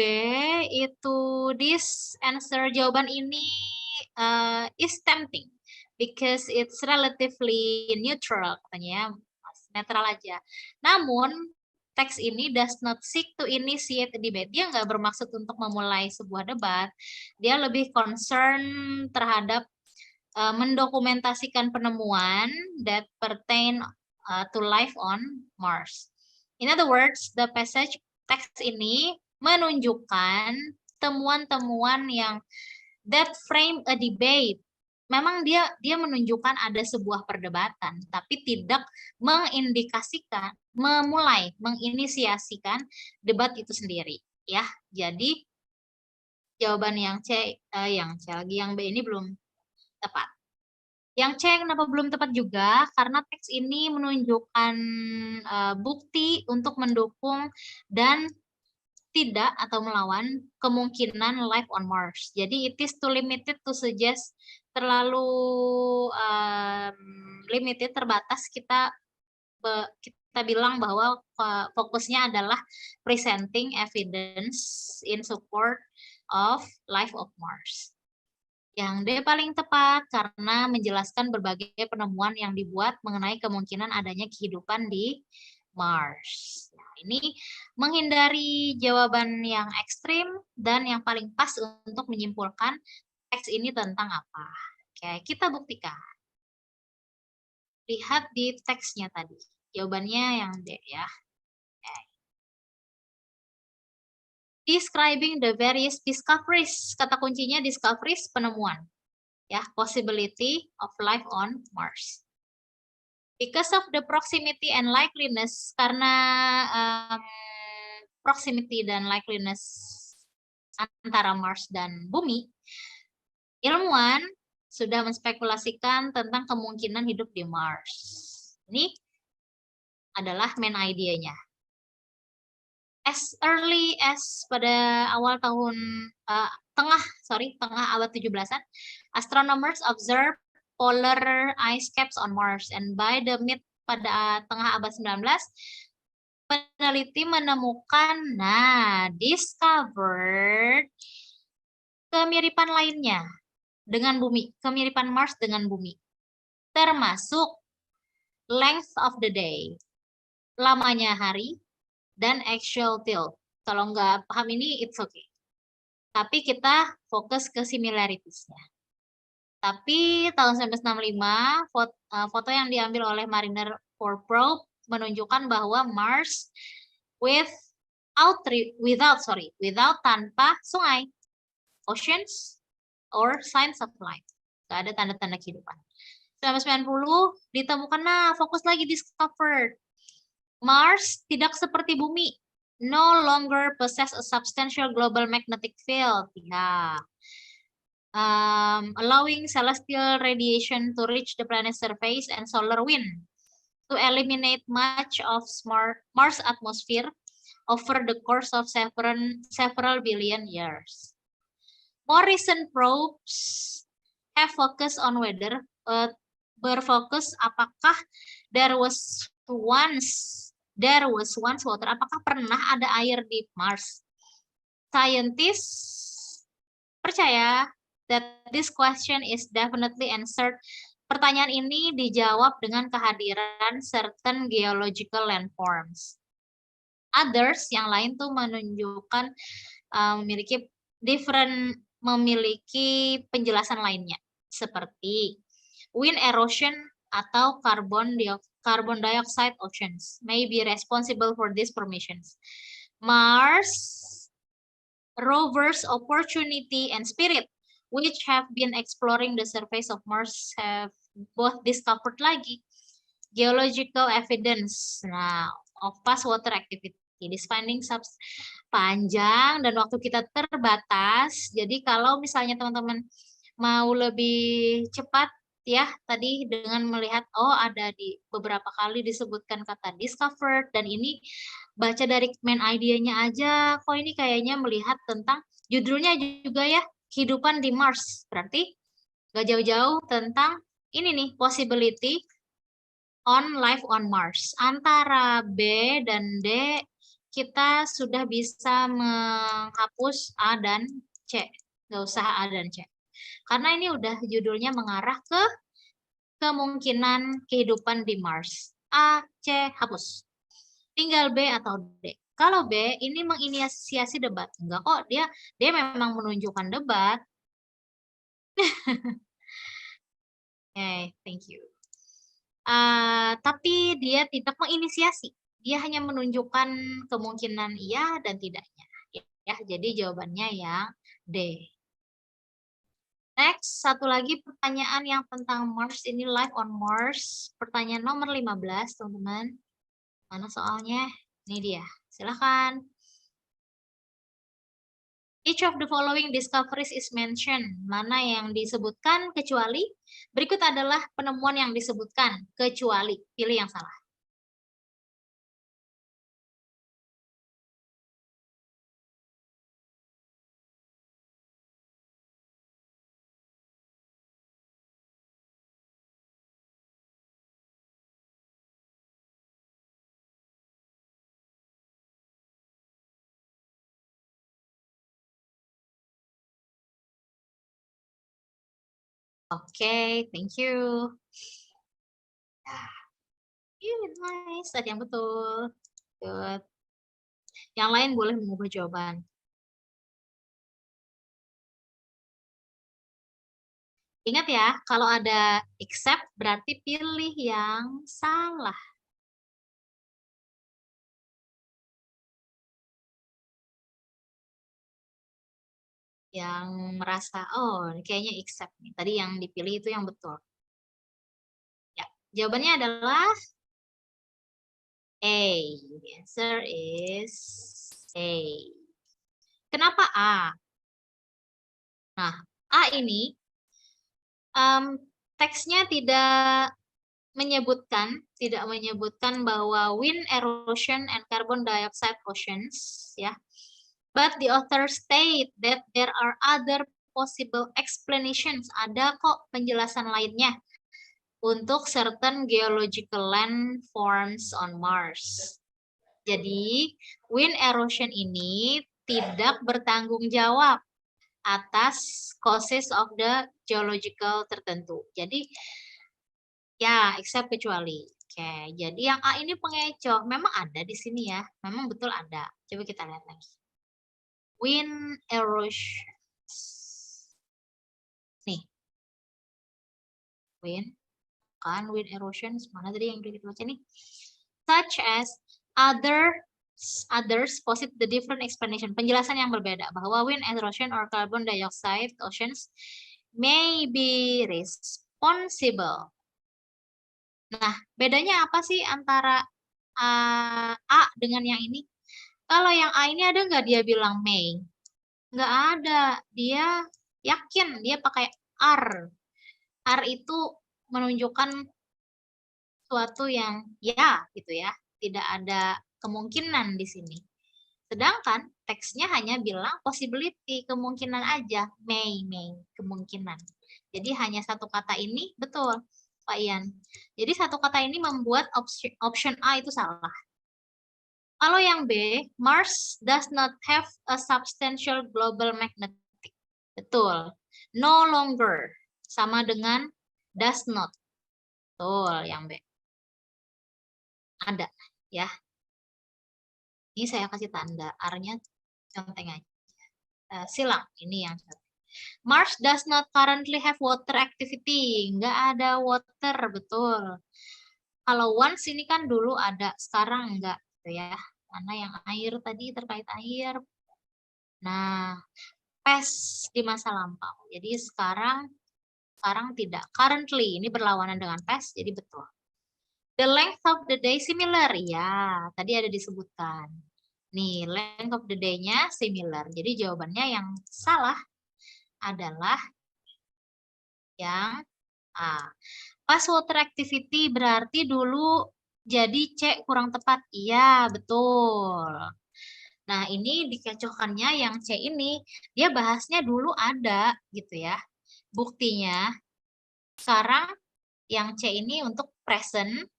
itu this answer, jawaban ini is tempting because it's relatively neutral, katanya netral aja. Namun teks ini does not seek to initiate a debate. Dia nggak bermaksud untuk memulai sebuah debat. Dia lebih concern terhadap mendokumentasikan penemuan that pertain to life on Mars. In other words, the passage teks ini menunjukkan temuan-temuan yang that frame a debate. Memang dia menunjukkan ada sebuah perdebatan, tapi tidak mengindikasikan, menginisiasikan debat itu sendiri. Ya, jadi jawaban yang C lagi, yang B ini belum tepat. Yang C kenapa belum tepat juga? Karena teks ini menunjukkan bukti untuk mendukung dan tidak atau melawan kemungkinan life on Mars. Jadi it is too limited to suggest, terlalu limited, terbatas kita bilang bahwa fokusnya adalah presenting evidence in support of life of Mars. Yang D paling tepat karena menjelaskan berbagai penemuan yang dibuat mengenai kemungkinan adanya kehidupan di Mars. Nah, ini menghindari jawaban yang ekstrim dan yang paling pas untuk menyimpulkan teks ini tentang apa. Oke, kita buktikan. Lihat di teksnya tadi. Jawabannya yang D ya. Oke. Describing the various discoveries. Kata kuncinya discoveries, penemuan. Ya, possibility of life on Mars. Because of the proximity and likeliness, karena proximity dan likeliness antara Mars dan Bumi, ilmuwan sudah menspekulasikan tentang kemungkinan hidup di Mars. Ini adalah main idea-nya. As early as pada awal tahun tengah abad 17-an, astronomers observe polar ice caps on Mars, and by the mid pada tengah abad 19, peneliti menemukan, discovered kemiripan lainnya dengan bumi, kemiripan Mars dengan bumi, termasuk length of the day, lamanya hari, dan actual tilt. Kalau nggak paham ini, it's okay. Tapi kita fokus ke similarities-nya. Tapi tahun 1965, foto yang diambil oleh Mariner 4 probe menunjukkan bahwa Mars without tanpa sungai, oceans, or signs of life. Nggak ada tanda-tanda kehidupan. 1990 ditemukan, fokus lagi discovered. Mars tidak seperti bumi, no longer possess a substantial global magnetic field. Ya. Allowing celestial radiation to reach the planet's surface and solar wind to eliminate much of Mars' atmosphere over the course of several billion years. More recent probes have focused on whether berfokus apakah there was once water, apakah pernah ada air di Mars. Scientists percaya that this question is definitely answered. Pertanyaan ini dijawab dengan kehadiran certain geological landforms. Others, yang lain tuh menunjukkan memiliki penjelasan lainnya, seperti wind erosion atau carbon dioxide oceans may be responsible for these formations. Mars rovers Opportunity and Spirit, which have been exploring the surface of Mars, have both discovered lagi geological evidence of past water activity. This finding panjang dan waktu kita terbatas. Jadi kalau misalnya teman-teman mau lebih cepat ya, tadi dengan melihat ada di beberapa kali disebutkan kata discovered, dan ini baca dari main idea-nya aja, kok ini kayaknya melihat tentang judulnya juga ya, kehidupan di Mars. Berarti gak jauh-jauh tentang ini nih, possibility on life on Mars. Antara B dan D kita sudah bisa menghapus A dan C. Nggak usah A dan C. Karena ini udah judulnya mengarah ke kemungkinan kehidupan di Mars. A, C, hapus. Tinggal B atau D. Kalau B ini menginisiasi debat. Enggak kok, dia memang menunjukkan debat. Okay, thank you. Tapi dia tidak menginisiasi. Dia hanya menunjukkan kemungkinan iya dan tidaknya. Ya, jadi jawabannya yang D. Next, satu lagi pertanyaan yang tentang Mars, ini life on Mars. Pertanyaan nomor 15, teman-teman. Mana soalnya? Ini dia. Silakan. Each of the following discoveries is mentioned. Mana yang disebutkan kecuali? Berikut adalah penemuan yang disebutkan kecuali. Pilih yang salah. Oke, thank you. Nice, tadi yang betul. Good. Yang lain boleh mengubah jawaban. Ingat ya, kalau ada except berarti pilih yang salah. Yang merasa, oh kayaknya except nih. Tadi yang dipilih itu yang betul. Ya, jawabannya adalah A. The answer is A. Kenapa A? Nah, A ini teksnya tidak menyebutkan bahwa wind erosion and carbon dioxide oceans, ya. But the author state that there are other possible explanations. Ada kok penjelasan lainnya untuk certain geological landforms on Mars. Jadi, wind erosion ini tidak bertanggung jawab atas causes of the geological tertentu. Jadi, ya, except kecuali. Oke, jadi yang A ini pengecoh. Memang ada di sini ya. Memang betul ada. Coba kita lihat lagi. Wind erosion. Nih. Wind. Kan, wind erosion. Mana tadi yang kita baca nih? Such as others posit the different explanation. Penjelasan yang berbeda. Bahwa wind erosion or carbon dioxide oceans may be responsible. Nah, bedanya apa sih antara A dengan yang ini? Kalau yang A ini ada nggak dia bilang may? Nggak ada. Dia yakin, dia pakai are. Are itu menunjukkan suatu yang ya gitu ya. Tidak ada kemungkinan di sini. Sedangkan teksnya hanya bilang possibility, kemungkinan aja. May, kemungkinan. Jadi hanya satu kata ini betul, Pak Ian. Jadi satu kata ini membuat option A itu salah. Kalau yang B, Mars does not have a substantial global magnetic. Betul. No longer. Sama dengan does not. Betul yang B. Ada ya. Ini saya kasih tanda. R-nya conteng aja. Silang. Ini yang satu. Mars does not currently have water activity. Nggak ada water, betul. Kalau once ini kan dulu ada, sekarang enggak. Gitu ya. Mana yang air tadi terkait air. Nah, past di masa lampau. Jadi sekarang tidak. Currently ini berlawanan dengan past, jadi betul. The length of the day similar. Ya, tadi ada disebutkan. Nih, length of the day-nya similar. Jadi jawabannya yang salah adalah yang A. Past water activity berarti dulu jadi C kurang tepat. Iya, betul. Nah, ini dikecohkannya yang C ini, dia bahasnya dulu ada gitu ya. Buktinya, sekarang yang C ini untuk present,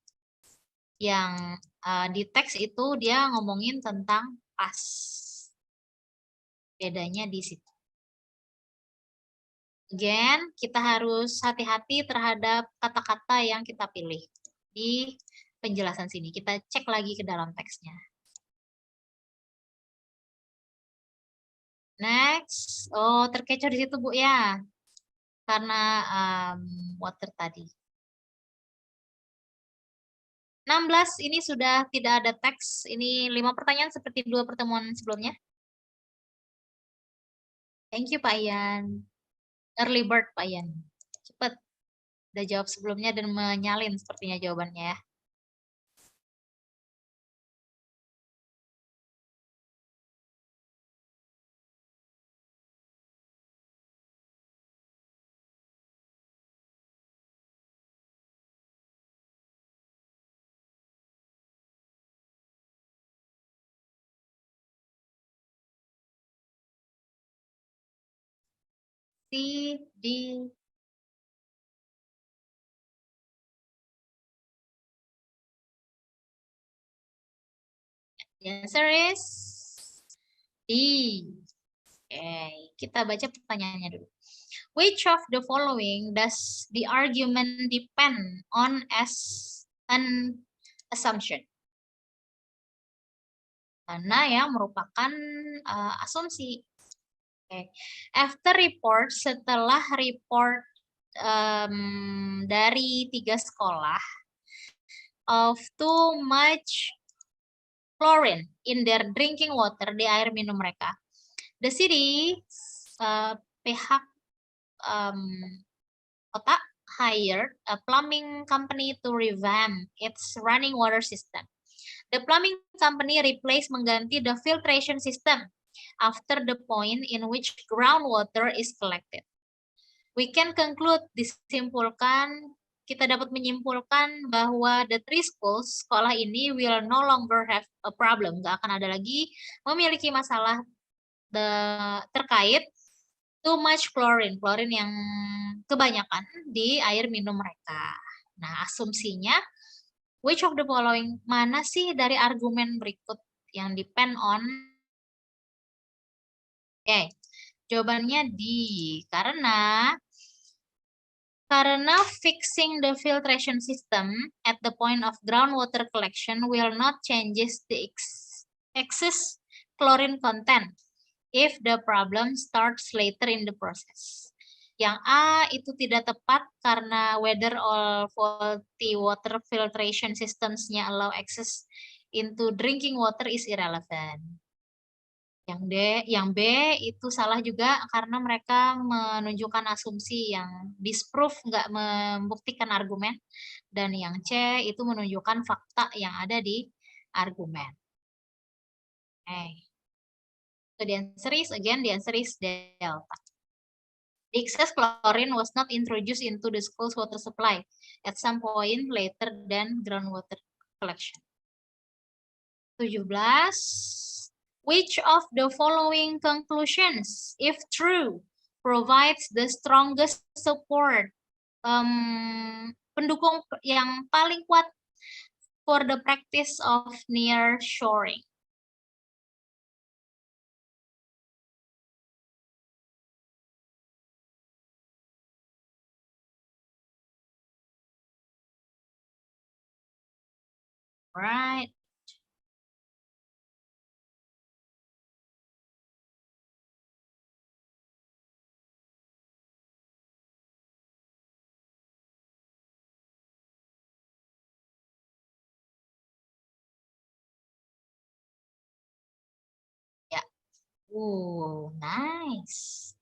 yang di teks itu dia ngomongin tentang past. Bedanya di situ. Again, kita harus hati-hati terhadap kata-kata yang kita pilih di penjelasan sini. Kita cek lagi ke dalam teksnya. Next, oh terkecoh di situ Bu ya, karena water tadi. 16 ini sudah tidak ada teks, ini 5 pertanyaan seperti 2 pertemuan sebelumnya. Thank you Pak Ian. Early bird Pak Ian. Cepet. Udah jawab sebelumnya dan menyalin sepertinya jawabannya ya. C, D. The answer is D. Okay. kita baca pertanyaannya dulu. Which of the following does the argument depend on as an assumption? Mana yang merupakan asumsi? Okay. After report, setelah report dari 3 sekolah of too much chlorine in their drinking water, di air minum mereka, the city pihak kota hired a plumbing company to revamp its running water system. The plumbing company replaced, mengganti the filtration system after the point in which groundwater is collected. We can conclude, disimpulkan, kita dapat menyimpulkan bahwa the 3 schools, sekolah ini will no longer have a problem, nggak akan ada lagi memiliki masalah terkait too much chlorine, chlorine yang kebanyakan di air minum mereka. Nah, asumsinya, which of the following, mana sih dari argumen berikut yang depend on? Oke, jawabannya D, karena fixing the filtration system at the point of groundwater collection will not changes the excess chlorine content if the problem starts later in the process. Yang A itu tidak tepat karena whether all faulty water filtration systems-nya allow access into drinking water is irrelevant. Yang B itu salah juga karena mereka menunjukkan asumsi yang disprove, nggak membuktikan argumen. Dan yang C itu menunjukkan fakta yang ada di argumen. Okay. So the answer is, again, the answer is delta. The excess chlorine was not introduced into the school's water supply at some point later than groundwater collection. 17. Which of the following conclusions, if true, provides the strongest support, pendukung yang paling kuat for the practice of nearshoring? Right. Ya. Nice.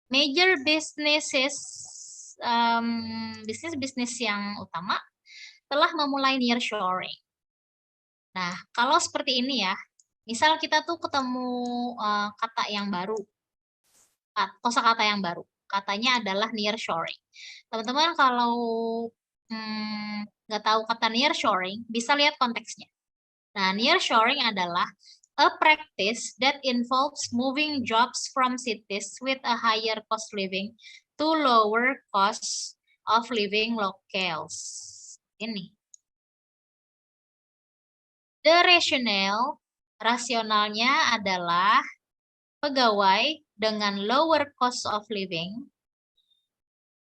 Major businesses, bisnis yang utama telah memulai nearshoring. Nah, kalau seperti ini ya, misal kita tuh ketemu kata yang baru, kosakata yang baru, katanya adalah nearshoring. Teman-teman kalau nggak tahu kata nearshoring, bisa lihat konteksnya. Nah, nearshoring adalah a practice that involves moving jobs from cities with a higher cost living to lower cost of living locales. Ini. The rasionalnya adalah pegawai dengan lower cost of living,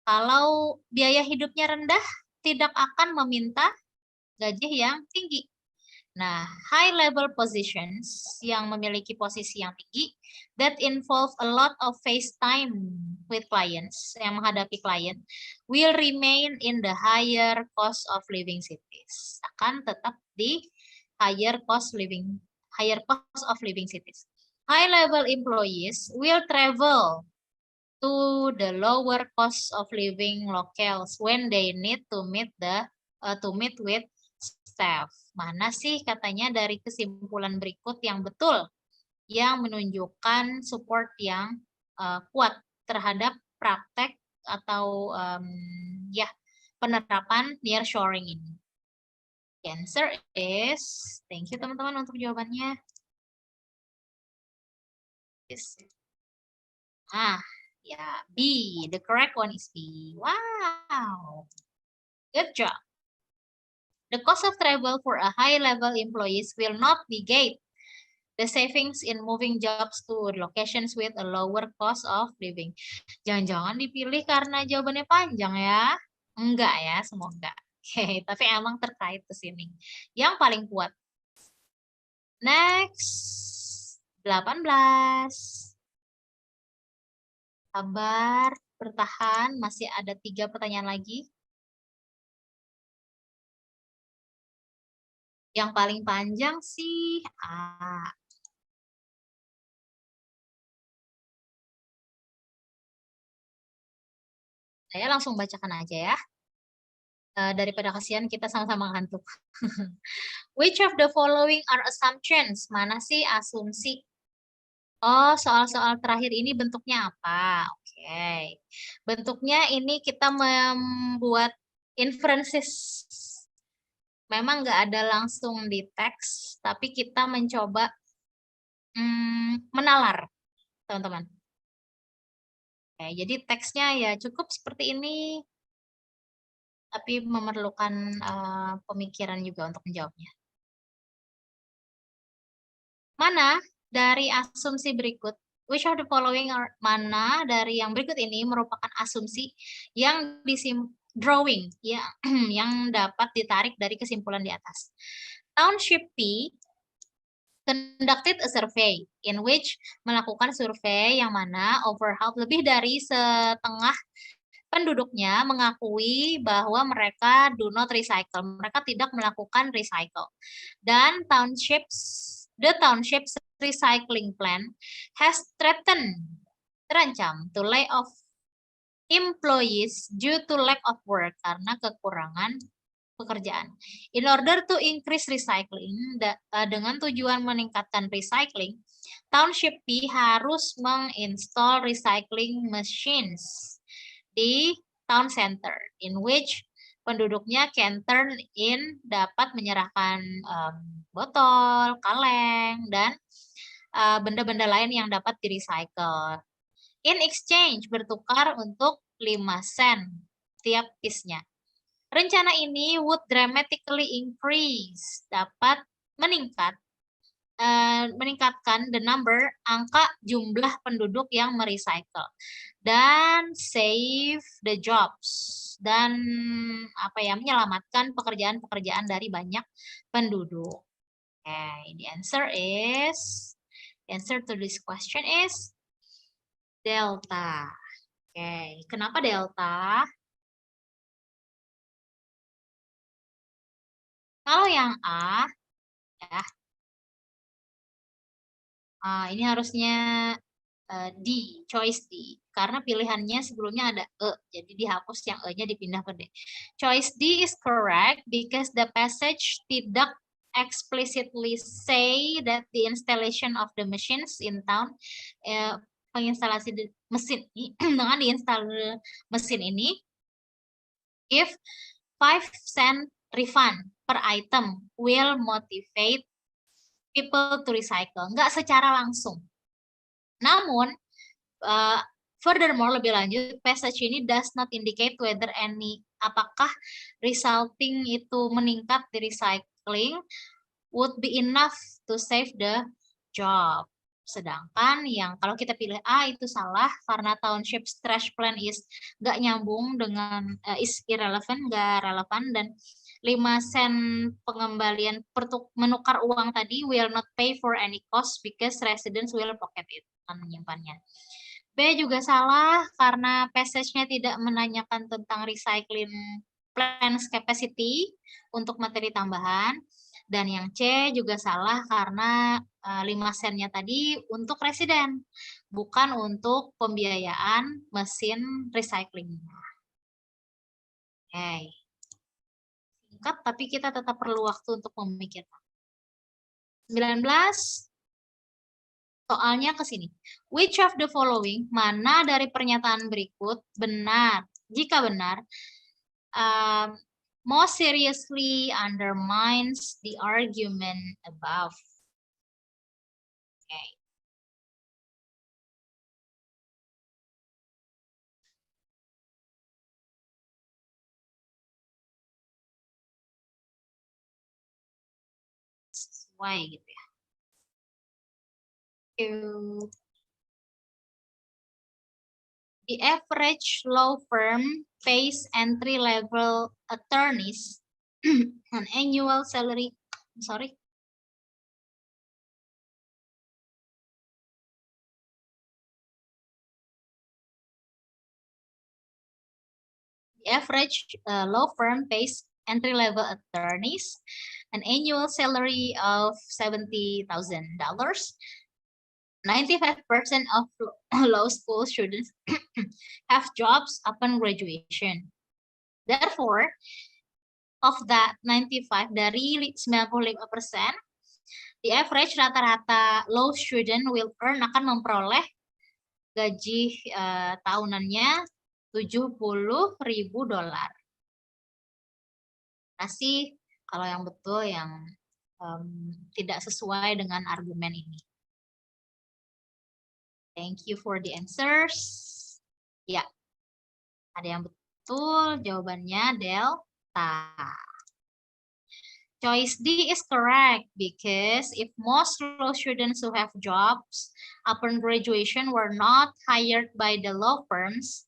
kalau biaya hidupnya rendah, tidak akan meminta gaji yang tinggi. Nah, high level positions yang memiliki posisi yang tinggi that involve a lot of face time with clients, yang menghadapi klien, will remain in the higher cost of living cities. Akan tetap di higher cost of living cities. High level employees will travel to the lower cost of living locales when they need to meet with staff. Mana sih katanya dari kesimpulan berikut yang betul, yang menunjukkan support yang kuat terhadap praktek atau penerapan nearshoring ini? The answer is, thank you teman-teman untuk jawabannya. B, the correct one is B. Wow, good job. The cost of travel for a high-level employees will not negate The savings in moving jobs to locations with a lower cost of living. Jangan-jangan dipilih karena jawabannya panjang ya? Enggak ya, semoga. Oke, tapi emang terkait ke sini. Yang paling kuat. Next, 18. Sabar, bertahan, masih ada 3 pertanyaan lagi. Yang paling panjang sih A. Saya langsung bacakan aja ya. Daripada kasihan kita sama-sama ngantuk. Which of the following are assumptions? Mana sih asumsi? Oh, soal-soal terakhir ini bentuknya apa? Oke. Bentuknya ini kita membuat inferences. Memang nggak ada langsung di teks, tapi kita mencoba menalar, teman-teman. Oke, jadi teksnya ya cukup seperti ini, tapi memerlukan pemikiran juga untuk menjawabnya. Mana dari asumsi berikut, which of the following are, mana dari yang berikut ini merupakan asumsi yang drawing ya, yang dapat ditarik dari kesimpulan di atas. Township P conducted a survey in which melakukan survei yang mana over half, lebih dari setengah penduduknya mengakui bahwa mereka do not recycle, mereka tidak melakukan recycle. Dan the township's recycling plan has terancam to lay off employees due to lack of work, karena kekurangan pekerjaan. In order to increase recycling, dengan tujuan meningkatkan recycling, Township P harus menginstall recycling machines di town center, in which penduduknya can turn in, dapat menyerahkan botol, kaleng, dan benda-benda lain yang dapat di-recycle. In exchange, bertukar untuk 5 sen tiap piece-nya. Rencana ini would dramatically increase, dapat meningkatkan the number, angka jumlah penduduk yang merecycle, dan save the jobs, dan menyelamatkan pekerjaan-pekerjaan dari banyak penduduk. Okay, the answer to this question is delta. Okay, kenapa delta? Kalau yang A, ya, ini harusnya D, choice D. Karena pilihannya sebelumnya ada E, jadi dihapus yang E-nya dipindah ke D. Choice D is correct because the passage tidak explicitly say that the installation of the machines in town, penginstalasi mesin dengan diinstal mesin ini, if 5 cent refund per item will motivate people to recycle. Nggak secara langsung. Namun, furthermore, lebih lanjut, passage ini does not indicate whether apakah resulting itu meningkat di recycling would be enough to save the job. Sedangkan yang kalau kita pilih A itu salah karena township trash plan nggak nyambung dengan is irrelevant, nggak relevan, dan 5 sen pengembalian menukar uang tadi will not pay for any cost because residents will pocket it, akan menyimpannya. B juga salah karena passage-nya tidak menanyakan tentang recycling plans capacity untuk materi tambahan. Dan yang C juga salah karena 5 sennya tadi untuk residen, bukan untuk pembiayaan mesin recycling. Oke. Singkat, tapi kita tetap perlu waktu untuk memikirkan. 19. Soalnya ke sini. Which of the following, mana dari pernyataan berikut benar? Jika benar, most seriously undermines the argument above. Okay. Sesuai gitu ya. you. The average law firm pays entry-level attorneys an annual salary. Sorry. The average law firm pays entry-level attorneys an annual salary of $70,000. 95% of law school students have jobs upon graduation. Therefore, of that 95 dari 95%, the average rata-rata law student will earn akan memperoleh gaji tahunannya $70.000. Kasih kalau yang betul yang tidak sesuai dengan argumen ini. Thank you for the answers. Ya, ada yang betul jawabannya delta. Choice D is correct because if most law students who have jobs upon graduation were not hired by the law firms,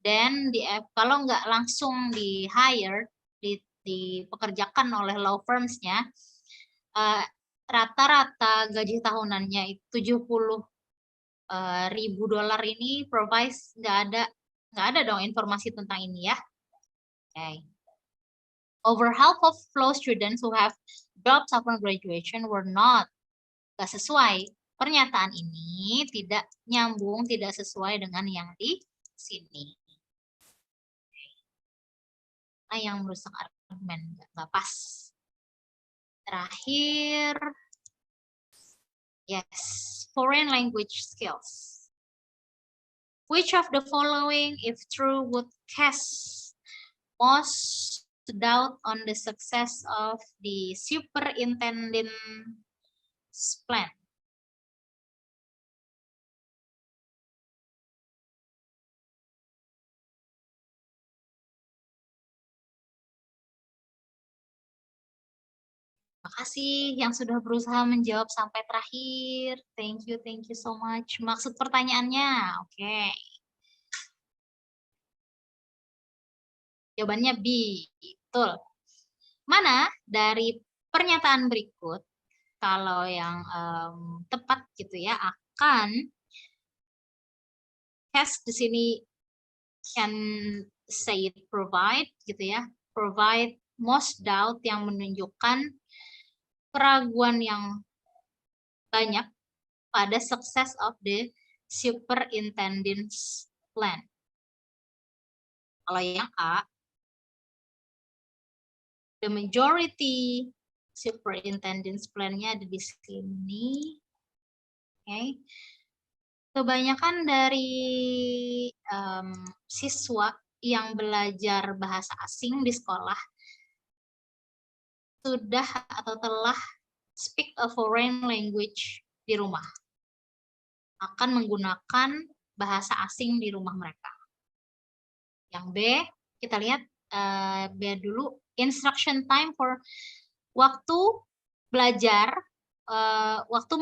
then kalau nggak langsung di hire, dipekerjakan oleh law firms-nya, rata-rata gaji tahunannya itu $70.000 ini provides nggak ada dong informasi tentang ini ya. Okay. Over half of law students who have jobs upon graduation were not. Nggak sesuai. Pernyataan ini tidak nyambung, tidak sesuai dengan yang di sini. Nah, yang merusak argumen nggak pas. Terakhir, yes, foreign language skills. Which of the following, if true, would cast most doubt on the success of the superintendent's plan? Makasih yang sudah berusaha menjawab sampai terakhir. Thank you so much. Maksud pertanyaannya, oke. Jawabannya B, betul. Mana dari pernyataan berikut, kalau yang tepat gitu ya, akan has di sini can say it provide gitu ya, provide most doubt yang menunjukkan keraguan yang banyak pada success of the superintendent's plan. Kalau yang A, the majority superintendent's plan-nya ada di sini. Okay. Kebanyakan dari siswa yang belajar bahasa asing di sekolah sudah atau telah speak a foreign language di rumah. Akan menggunakan bahasa asing di rumah mereka. Yang B, kita lihat B dulu. Instruction time for waktu belajar, waktu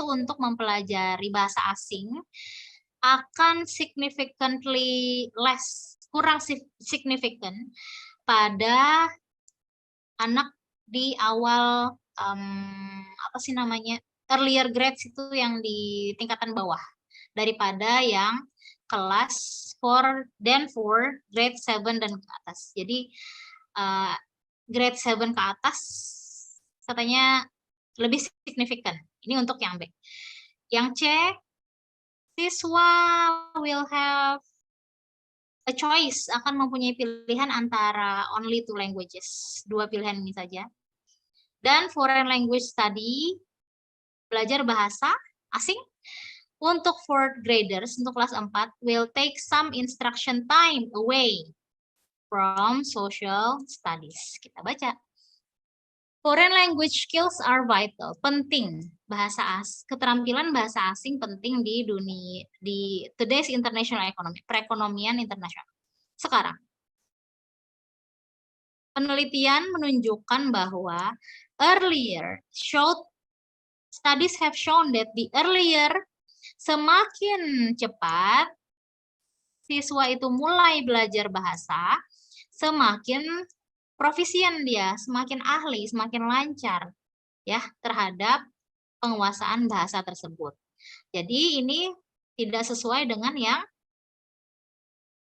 untuk mempelajari bahasa asing akan significantly less, kurang signifikan pada anak di awal apa sih namanya, earlier grades itu yang di tingkatan bawah daripada yang kelas 4 grade 7 dan ke atas. Jadi grade 7 ke atas katanya lebih signifikan. Ini untuk yang B. Yang C, siswa will have a choice, akan mempunyai pilihan antara only two languages, 2 pilihan ini saja. Dan foreign language study, belajar bahasa asing, untuk 4th graders, untuk kelas 4, will take some instruction time away from social studies. Kita baca. Foreign language skills are vital, penting. Keterampilan bahasa asing penting di dunia, di today's international economy, perekonomian internasional. Sekarang, penelitian menunjukkan bahwa earlier showed studies have shown that the earlier, semakin cepat siswa itu mulai belajar bahasa, semakin profisien dia, semakin ahli, semakin lancar ya terhadap penguasaan bahasa tersebut. Jadi ini tidak sesuai dengan yang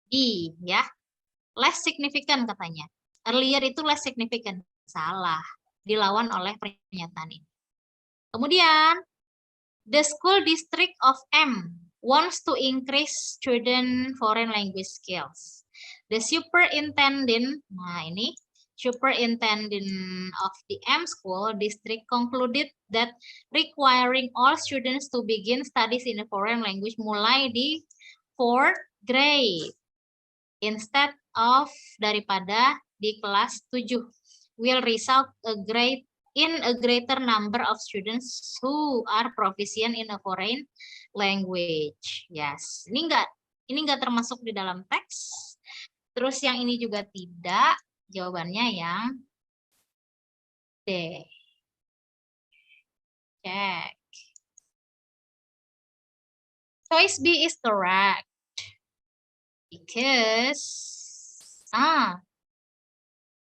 I ya. Less significant katanya. Earlier itu less significant. Salah. Dilawan oleh pernyataan ini. Kemudian the school district of M wants to increase student foreign language skills. The superintendent, nah ini superintendent of the M school district concluded that requiring all students to begin studies in a foreign language mulai di 4th grade instead of daripada di kelas 7 will result in a greater number of students who are proficient in a foreign language. Yes, ini enggak termasuk di dalam teks. Terus yang ini juga tidak. Jawabannya yang D. Cek. Choice B is correct. Because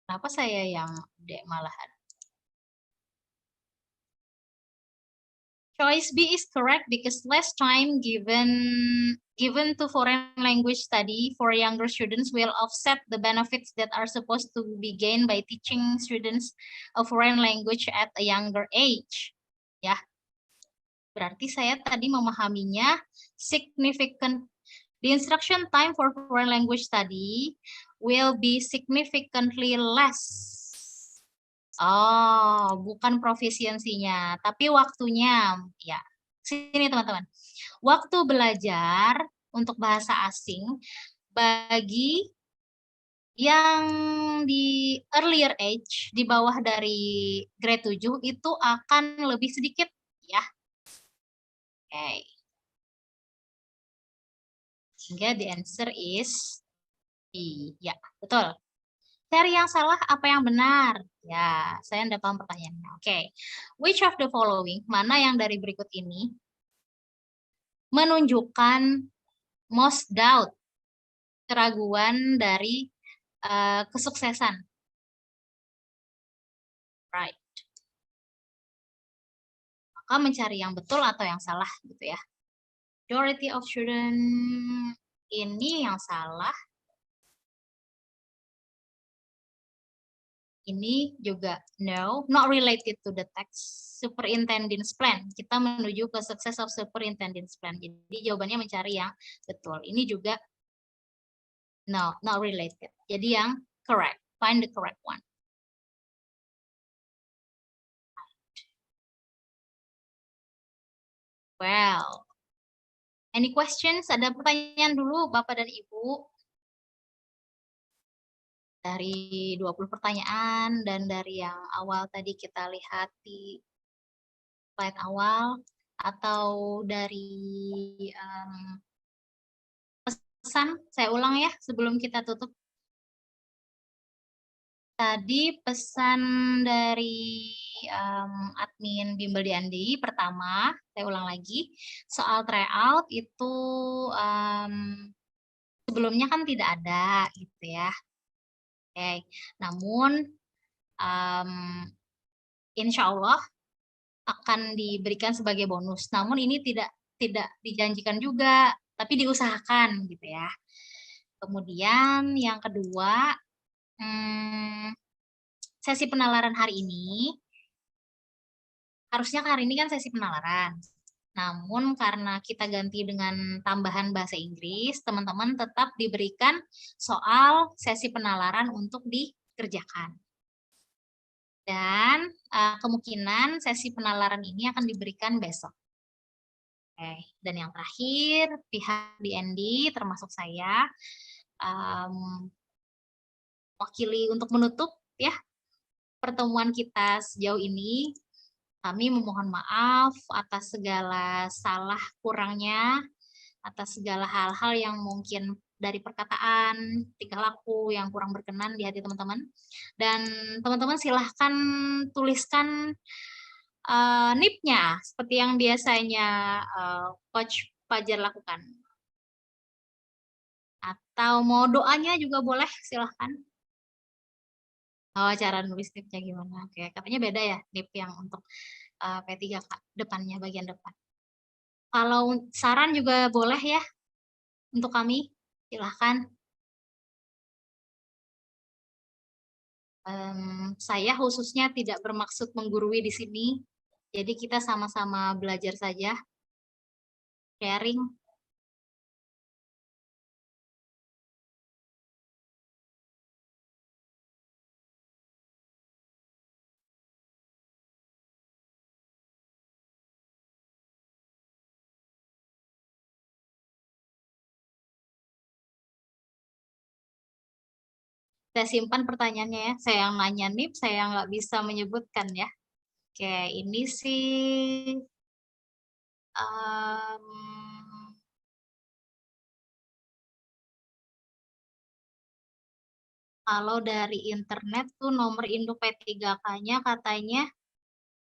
kenapa saya yang D malahan? Choice B is correct because less time given to foreign language study for younger students will offset the benefits that are supposed to be gained by teaching students a foreign language at a younger age. Ya. Berarti saya tadi memahaminya significant. The instruction time for foreign language study will be significantly less. Oh, bukan profisiensinya, tapi waktunya. Ya, sini teman-teman. Waktu belajar untuk bahasa asing bagi yang di earlier age, di bawah dari grade 7, itu akan lebih sedikit. Ya. Oke. Sehingga the answer is B. Ya, betul. Cari yang salah, apa yang benar? Ya, saya tidak paham pertanyaannya. Oke. Which of the following, mana yang dari berikut ini menunjukkan most doubt, keraguan dari kesuksesan? Right. Maka mencari yang betul atau yang salah gitu ya. Majority of student ini yang salah. Ini juga no, not related to the text. Superintendent's plan. Kita menuju ke success of superintendent's plan. Jadi jawabannya mencari yang betul. Ini juga no, not related. Jadi yang correct. Find the correct one. Well, any questions? Ada pertanyaan dulu Bapak dan Ibu? Dari 20 pertanyaan dan dari yang awal tadi kita lihat di slide awal atau dari pesan, saya ulang ya sebelum kita tutup. Tadi pesan dari admin Bimbel Diandi pertama, saya ulang lagi, soal tryout itu sebelumnya kan tidak ada gitu ya. Oke, namun insya Allah akan diberikan sebagai bonus. Namun ini tidak dijanjikan juga, tapi diusahakan gitu ya. Kemudian yang kedua, sesi penalaran hari ini, harusnya hari ini kan sesi penalaran. Namun karena kita ganti dengan tambahan bahasa Inggris, teman-teman tetap diberikan soal sesi penalaran untuk dikerjakan. Dan kemungkinan sesi penalaran ini akan diberikan besok. Oke. Dan yang terakhir, pihak DND termasuk saya, wakili untuk menutup ya pertemuan kita sejauh ini. Kami memohon maaf atas segala salah kurangnya, atas segala hal-hal yang mungkin dari perkataan, tingkah laku yang kurang berkenan di hati teman-teman. Dan teman-teman silahkan tuliskan NIP-nya seperti yang biasanya Coach Fajar lakukan. Atau mau doanya juga boleh, silahkan. Oh, cara nulis NIP-nya gimana? Oke, katanya beda ya NIP yang untuk P3K, depannya, bagian depan. Kalau saran juga boleh ya untuk kami, silahkan. Saya khususnya tidak bermaksud menggurui di sini, jadi kita sama-sama belajar saja, sharing. Saya simpan pertanyaannya ya, saya yang nanya NIP, saya nggak bisa menyebutkan ya. Oke, ini sih kalau dari internet tuh nomor induk P3K-nya katanya